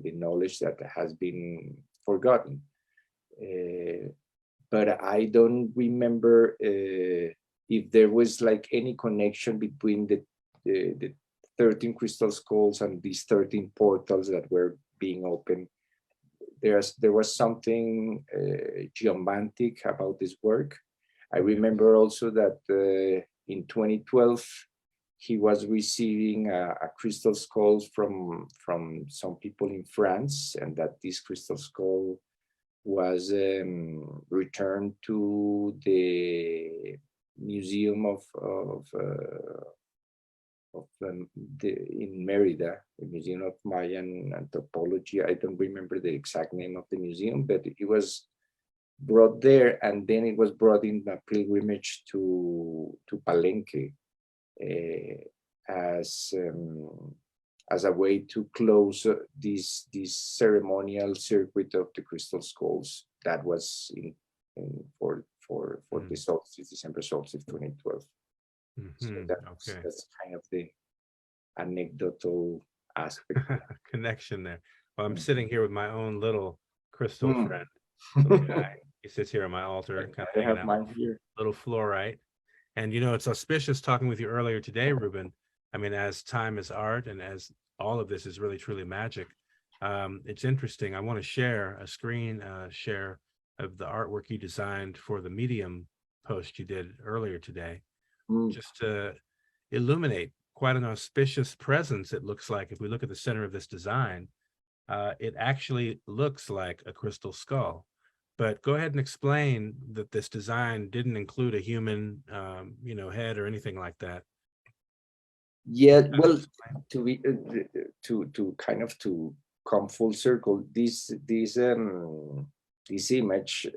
the knowledge that has been forgotten. But I don't remember if there was like any connection between the 13 crystal skulls and these 13 portals that were being opened. There was something geomantic about this work. I remember also that in 2012, he was receiving a crystal skull from some people in France, and that this crystal skull was returned to the museum in Merida, the Museum of Mayan Anthropology. I don't remember the exact name of the museum, but it was brought there, and then it was brought in a pilgrimage to Palenque as a way to close this ceremonial circuit of the crystal skulls that was for the solstice, December solstice 2012. So that's kind of the anecdotal aspect. Connection there. Well, I'm sitting here with my own little crystal friend, little guy. He sits here on my altar, kind of hanging out, mine here. Little fluorite. And you know, it's auspicious talking with you earlier today, Ruben. I mean, as time is art, and as all of this is really truly magic, it's interesting. I want to share a screen share of the artwork you designed for the Medium post you did earlier today, just to illuminate quite an auspicious presence. It looks like, if we look at the center of this design, it actually looks like a crystal skull. But go ahead and explain that this design didn't include a human, you know, head or anything like that. Yeah, well, to kind of to come full circle, this image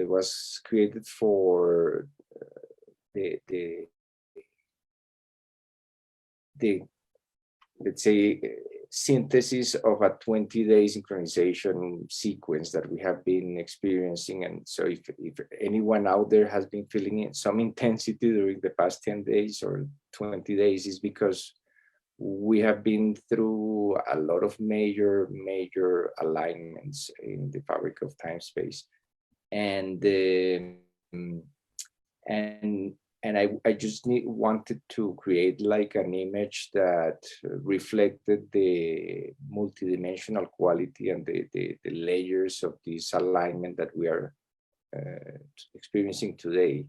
was created for the let's say synthesis of a 20-day synchronization sequence that we have been experiencing. And so if anyone out there has been feeling some intensity during the past 10 days or 20 days, is because we have been through a lot of major alignments in the fabric of time space. And I just wanted to create like an image that reflected the multidimensional quality and the layers of this alignment that we are experiencing today,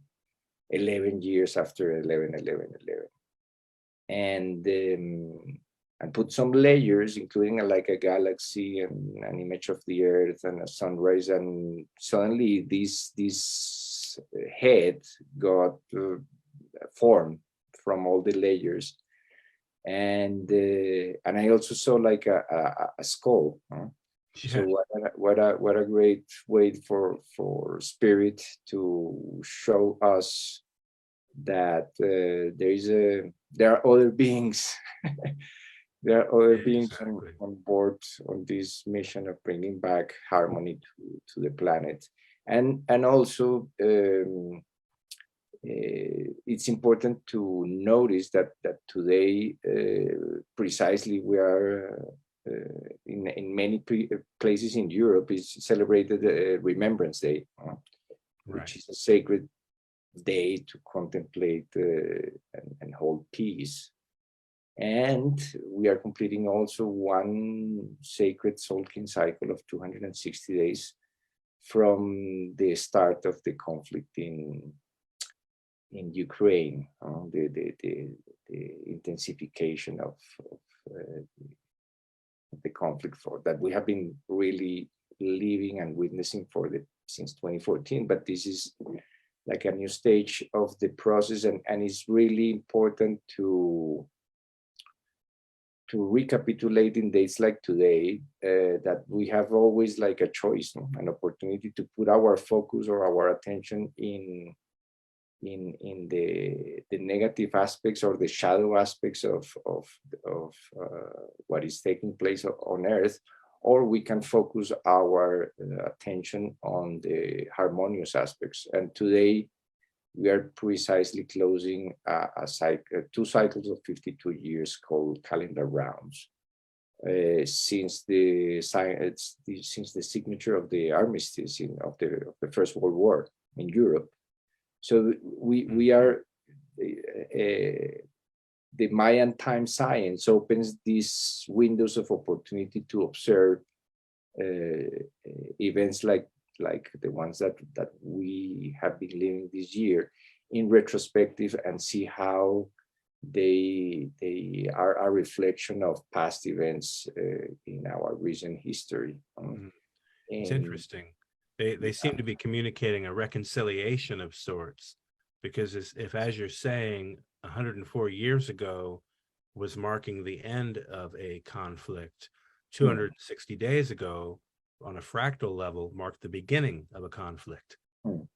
11 years after 11/11/11. And put some layers, including like a galaxy and an image of the Earth and a sunrise, and suddenly this head got formed from all the layers, and I also saw like a skull. So what a great way for spirit to show us that there are other beings. There are other beings on board on this mission of bringing back harmony to the planet. And also it's important to notice that today precisely we are in many places in Europe is celebrated Remembrance Day, which is a sacred day to contemplate and hold peace. And we are completing also one sacred Solkin cycle of 260 days from the start of the conflict in Ukraine, the intensification of the conflict that we have been really living and witnessing since 2014. But this is like a new stage of the process, and it's really important to recapitulate in days like today that we have always like a choice, an opportunity to put our focus or our attention in the negative aspects or the shadow aspects of what is taking place on Earth, or we can focus our attention on the harmonious aspects. And today, we are precisely closing two cycles of 52 years called calendar rounds. Since the signature of the armistice of the First World War in Europe, so we are the Mayan time science opens these windows of opportunity to observe events like the ones that we have been living this year in retrospective and see how they are a reflection of past events in our recent history. It's interesting. They seem to be communicating a reconciliation of sorts, because if, as you're saying, 104 years ago was marking the end of a conflict, 260 days ago on a fractal level marked the beginning of a conflict.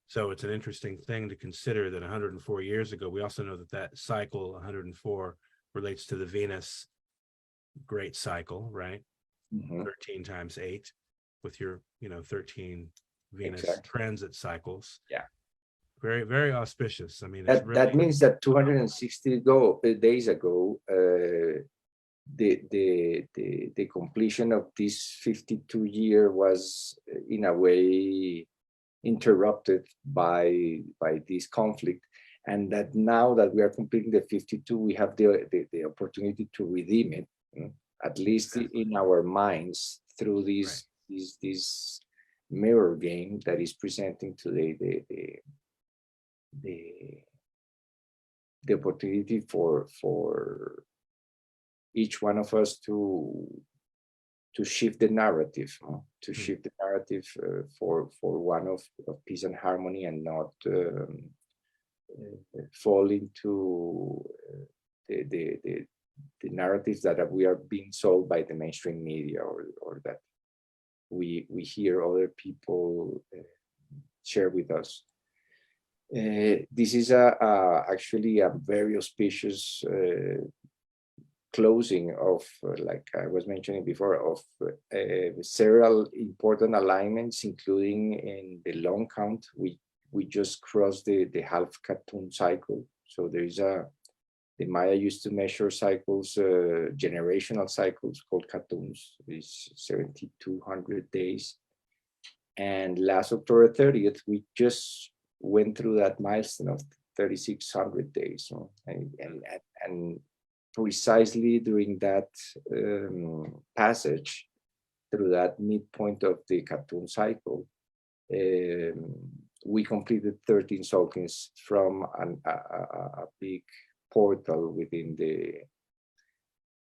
So it's an interesting thing to consider that 104 years ago, we also know that cycle 104 relates to the Venus great cycle, right? 13 times 8 with your 13 Venus transit cycles. Yeah, very, very auspicious. I mean, that means that 260 days ago, the completion of this 52 year was in a way interrupted by this conflict, and that now that we are completing the 52, we have the opportunity to redeem it, at least in our minds, through this mirror game that is presenting today the opportunity for each one of us to shift the narrative, shift the narrative for one of peace and harmony, and not fall into the narratives that we are being sold by the mainstream media, or that we hear other people share with us. This is actually a very auspicious closing of, like I was mentioning before, of several important alignments, including in the long count. We just crossed the half Katun cycle. So there is the Maya used to measure cycles, generational cycles called Katuns. It's 7,200 days. And last October 30th, we just went through that milestone of 3,600 days. And precisely during that passage through that midpoint of the Katun cycle, we completed 13 soakings from a big portal within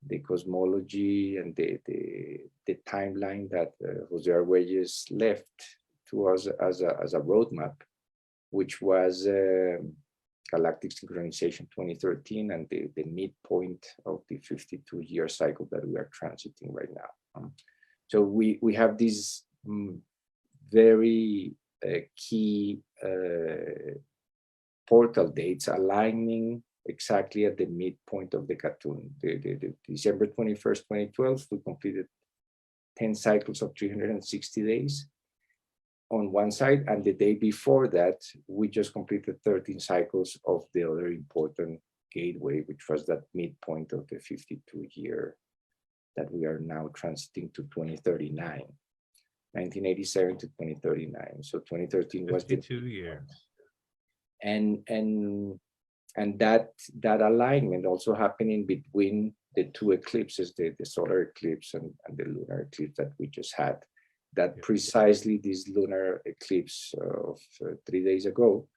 the cosmology and the timeline that Jose Arguelles left to us as a roadmap, which was Galactic Synchronization 2013 and the midpoint of the 52-year cycle that we are transiting right now. So we have these very key portal dates aligning exactly at the midpoint of the Katun. The December 21st, 2012, we completed 10 cycles of 360 days on one side, and the day before that, we just completed 13 cycles of the other important gateway, which was that midpoint of the 52-year that we are now transiting to 2039, 1987 to 2039. So 2013 was the 52 years. And that alignment also happening between the two eclipses, the solar eclipse and the lunar eclipse that we just had. That precisely this lunar eclipse of 3 days ago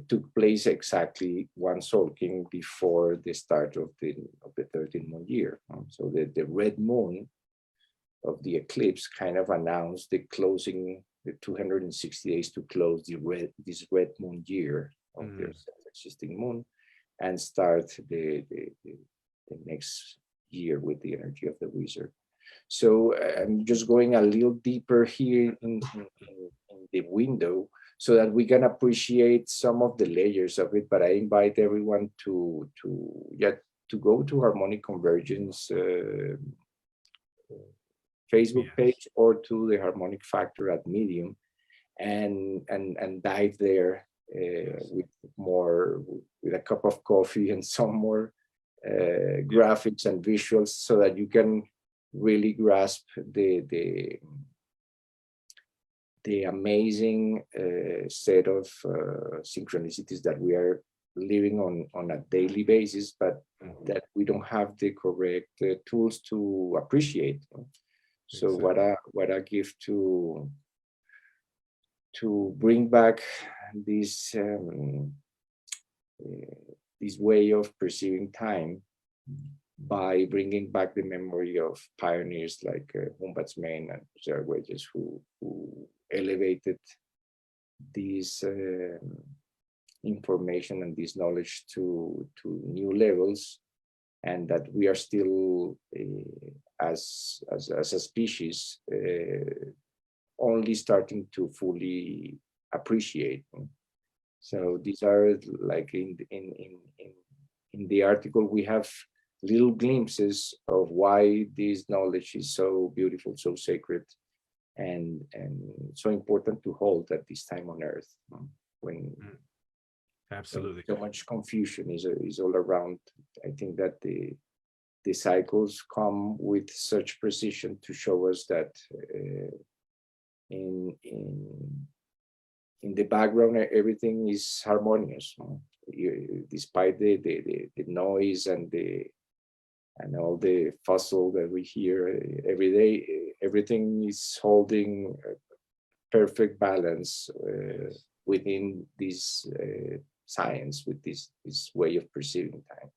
took place exactly one soaking before the start of the 13th moon year. So the red moon of the eclipse kind of announced the closing, the 260 days to close this red moon year of the existing moon, and start the next year with the energy of the wizard. So I'm just going a little deeper here in the window so that we can appreciate some of the layers of it. But I invite everyone to go to Harmonic Convergence Facebook Yes. page or to the Harmonic Factor at Medium, and dive there with a cup of coffee and some more graphics and visuals, so that you can really grasp the amazing set of synchronicities that we are living on a daily basis, but that we don't have the correct tools to appreciate. So Exactly. what a gift to bring back this this way of perceiving time by bringing back the memory of pioneers like Hunbatz Men and their wages who elevated this information and this knowledge to new levels, and that we are still as a species only starting to fully appreciate. So these are like in the article we have little glimpses of why this knowledge is so beautiful, so sacred, and so important to hold at this time on Earth, when Absolutely. so much confusion is all around. I think that the cycles come with such precision to show us that in the background everything is harmonious, despite the noise and all the fussle that we hear every day. Everything is holding a perfect balance within this science, with this way of perceiving time.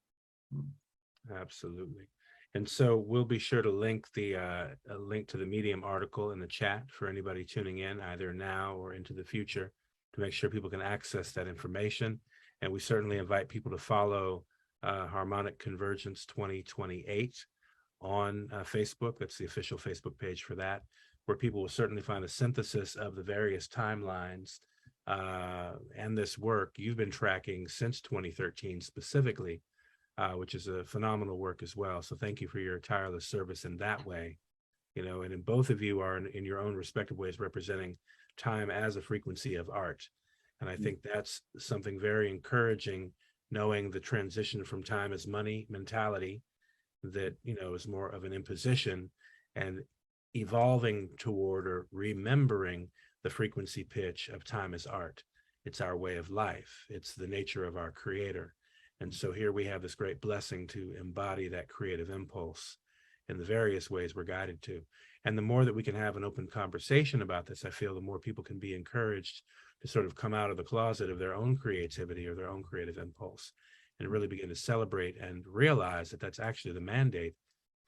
Absolutely. And so we'll be sure to link a link to the Medium article in the chat for anybody tuning in, either now or into the future, to make sure people can access that information. And we certainly invite people to follow Harmonic Convergence 2028 on Facebook. That's the official Facebook page for that, where people will certainly find a synthesis of the various timelines and this work you've been tracking since 2013 specifically, which is a phenomenal work as well. So thank you for your tireless service in that way. And in both of you are in your own respective ways representing time as a frequency of art. And I think that's something very encouraging, knowing the transition from time as money mentality that, is more of an imposition, and evolving toward or remembering the frequency pitch of time as art. It's our way of life. It's the nature of our creator. And so here we have this great blessing to embody that creative impulse in the various ways we're guided to. And the more that we can have an open conversation about this, I feel the more people can be encouraged to sort of come out of the closet of their own creativity or their own creative impulse, and really begin to celebrate and realize that that's actually the mandate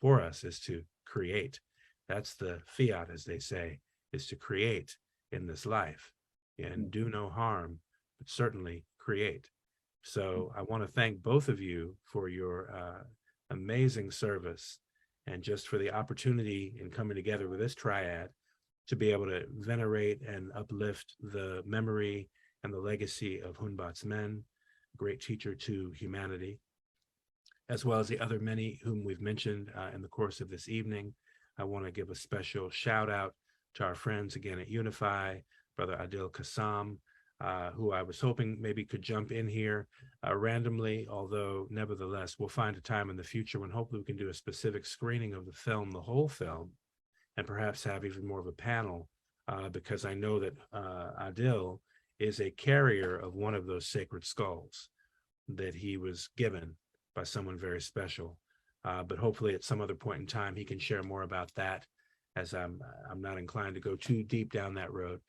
for us, is to create. That's the fiat, as they say, is to create in this life and do no harm, but certainly create. So I want to thank both of you for your amazing service, and just for the opportunity in coming together with this triad to be able to venerate and uplift the memory and the legacy of Hunbatz Men, great teacher to humanity, as well as the other many whom we've mentioned in the course of this evening. I want to give a special shout out to our friends again at UNIFY, Brother Adil Kassam, who I was hoping maybe could jump in here randomly, although nevertheless, we'll find a time in the future when hopefully we can do a specific screening of the film, the whole film, and perhaps have even more of a panel, because I know that Adil is a carrier of one of those sacred skulls that he was given by someone very special. But hopefully at some other point in time, he can share more about that, as I'm not inclined to go too deep down that road.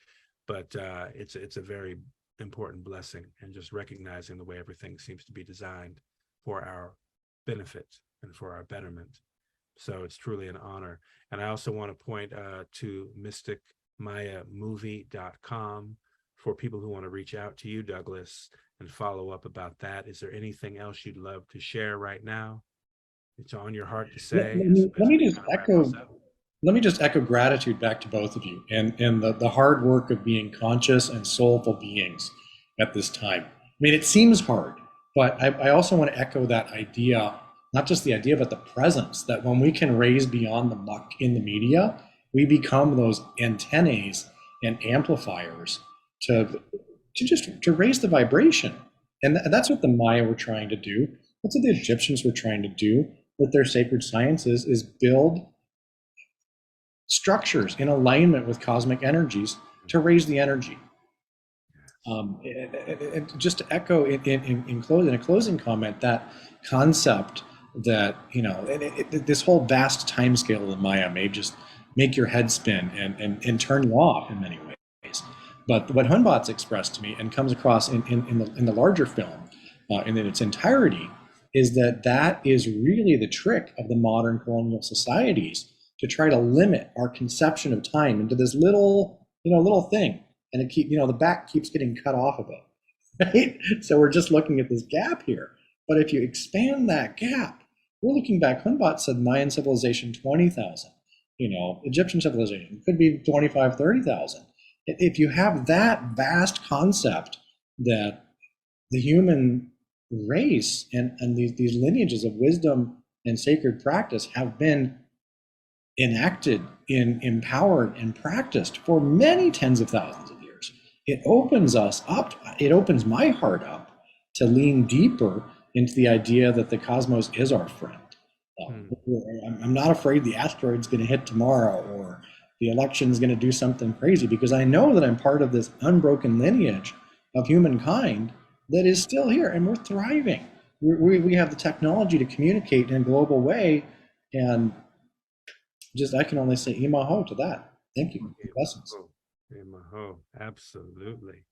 But it's a very important blessing, and just recognizing the way everything seems to be designed for our benefit and for our betterment. So it's truly an honor. And I also want to point to mysticmayamovie.com for people who want to reach out to you, Douglas, and follow up about that. Is there anything else you'd love to share right now? It's on your heart to say. Let me just echo gratitude back to both of you, and the hard work of being conscious and soulful beings at this time. I mean, it seems hard, but I also want to echo that idea, not just the idea, but the presence that when we can raise beyond the muck in the media We become those antennae and amplifiers to raise the vibration. And that's what the Maya were trying to do. That's what the Egyptians were trying to do with their sacred sciences, is build structures in alignment with cosmic energies to raise the energy. Just to echo in a closing comment, that concept that, this whole vast time scale of the Maya may just make your head spin and turn you off in many ways. But what Hunbatz expressed to me and comes across in the larger film, in its entirety, is that is really the trick of the modern colonial societies, to try to limit our conception of time into this little thing, and the back keeps getting cut off of it, right? So we're just looking at this gap here. But if you expand that gap, we're looking back. Hunbatz said Mayan civilization 20,000. Egyptian civilization could be 25, 30,000. If you have that vast concept that the human race and these lineages of wisdom and sacred practice have been enacted, empowered, and practiced for many tens of thousands of years, it opens us up. It opens my heart up to lean deeper into the idea that the cosmos is our friend. I'm not afraid the asteroid's going to hit tomorrow, or the election's going to do something crazy, because I know that I'm part of this unbroken lineage of humankind that is still here, and we're thriving. We have the technology to communicate in a global way, and I can only say imaho to that. Thank you. Blessings. Imaho, absolutely.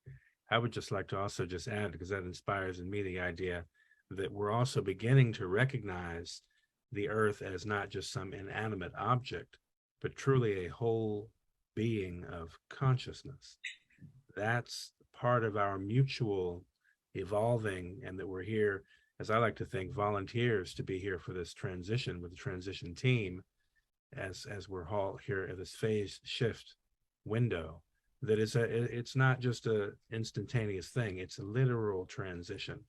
I would just like to also just add, because that inspires in me the idea that we're also beginning to recognize the earth as not just some inanimate object, but truly a whole being of consciousness. That's part of our mutual evolving, and that we're here, as I like to think, volunteers to be here for this transition with the transition team, as we're all here at this phase shift window. That it's not just a instantaneous thing, it's a literal transition.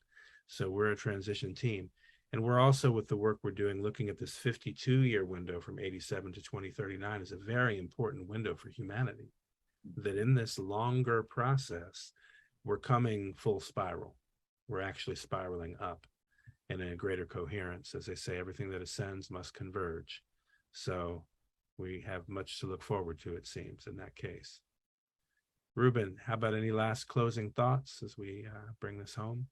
So we're a transition team. And we're also, with the work we're doing, looking at this 52-year window from 87 to 2039 is a very important window for humanity. That in this longer process, we're coming full spiral. We're actually spiraling up in a greater coherence. As they say, everything that ascends must converge. So we have much to look forward to, it seems, in that case. Ruben, how about any last closing thoughts as we bring this home?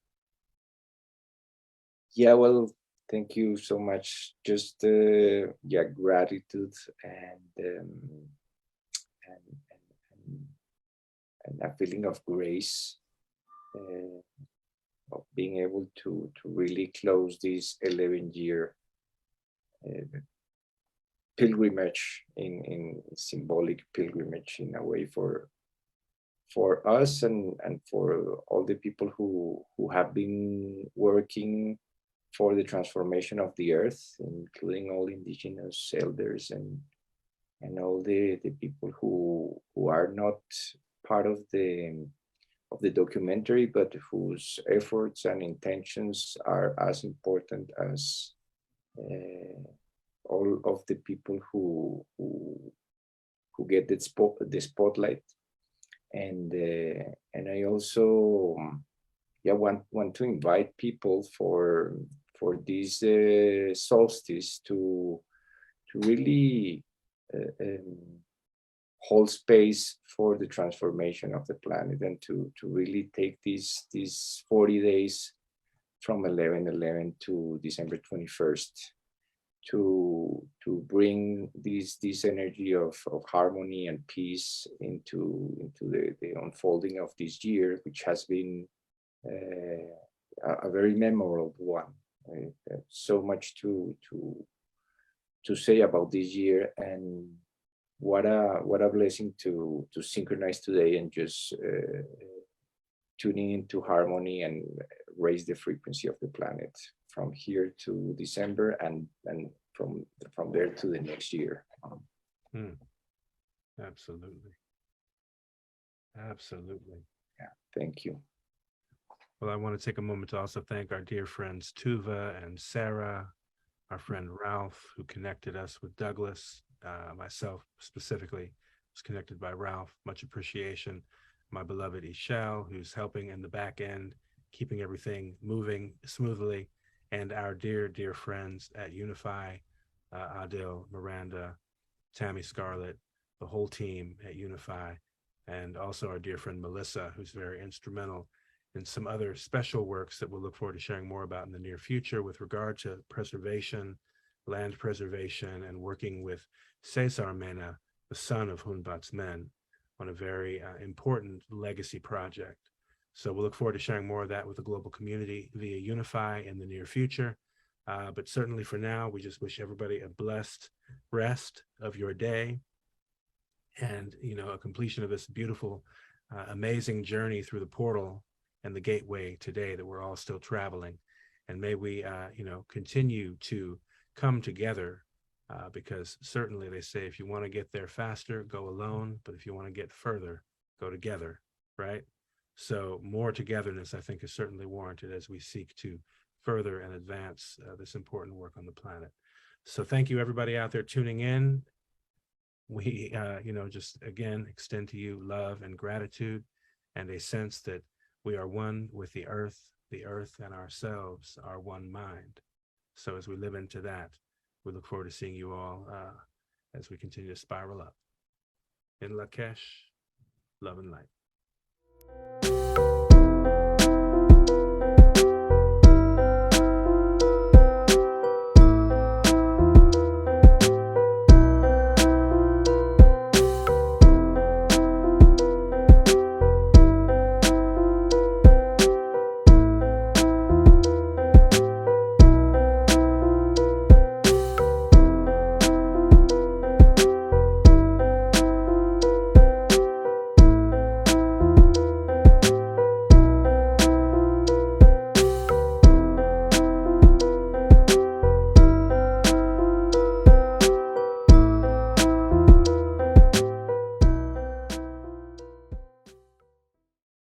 Yeah, well, thank you so much. Just gratitude and a feeling of grace, of being able to really close this 11-year pilgrimage, in symbolic pilgrimage in a way for us and for all the people who have been working for the transformation of the earth, including all indigenous elders and all the people who are not part of the documentary, but whose efforts and intentions are as important as all of the people who get the spotlight. And I also want to invite people for this solstice to really hold space for the transformation of the planet, and to really take these 40 days from 11/11 to December 21st to bring this energy of harmony and peace into the unfolding of this year, which has been a very memorable one. So much to say about this year, and what a blessing to synchronize today and just tuning into harmony and raise the frequency of the planet from here to December, and from there to the next year. Absolutely. Yeah, thank you. Well, I want to take a moment to also thank our dear friends Tuva and Sarah, our friend Ralph, who connected us with Douglas, myself specifically was connected by Ralph. Much appreciation. My beloved Ishel, who's helping in the back end, keeping everything moving smoothly, and our dear, dear friends at UNIFY, Adil, Miranda, Tammy Scarlett, the whole team at UNIFY, and also our dear friend Melissa, who's very instrumental in some other special works that we'll look forward to sharing more about in the near future with regard to preservation, land preservation, and working with Cesar Mena, the son of Hunbatz Men, on a very important legacy project. So we'll look forward to sharing more of that with the global community via UNIFY in the near future. But certainly for now, we just wish everybody a blessed rest of your day, and a completion of this beautiful, amazing journey through the portal and the gateway today that we're all still traveling. And may we, continue to come together, because certainly they say if you want to get there faster, go alone. But if you want to get further, go together, right? So more togetherness, I think, is certainly warranted as we seek to further and advance this important work on the planet. So thank you, everybody out there tuning in. We, just again, extend to you love and gratitude and a sense that we are one with the earth and ourselves are one mind. So as we live into that, we look forward to seeing you all as we continue to spiral up. In Lakesh, love and light.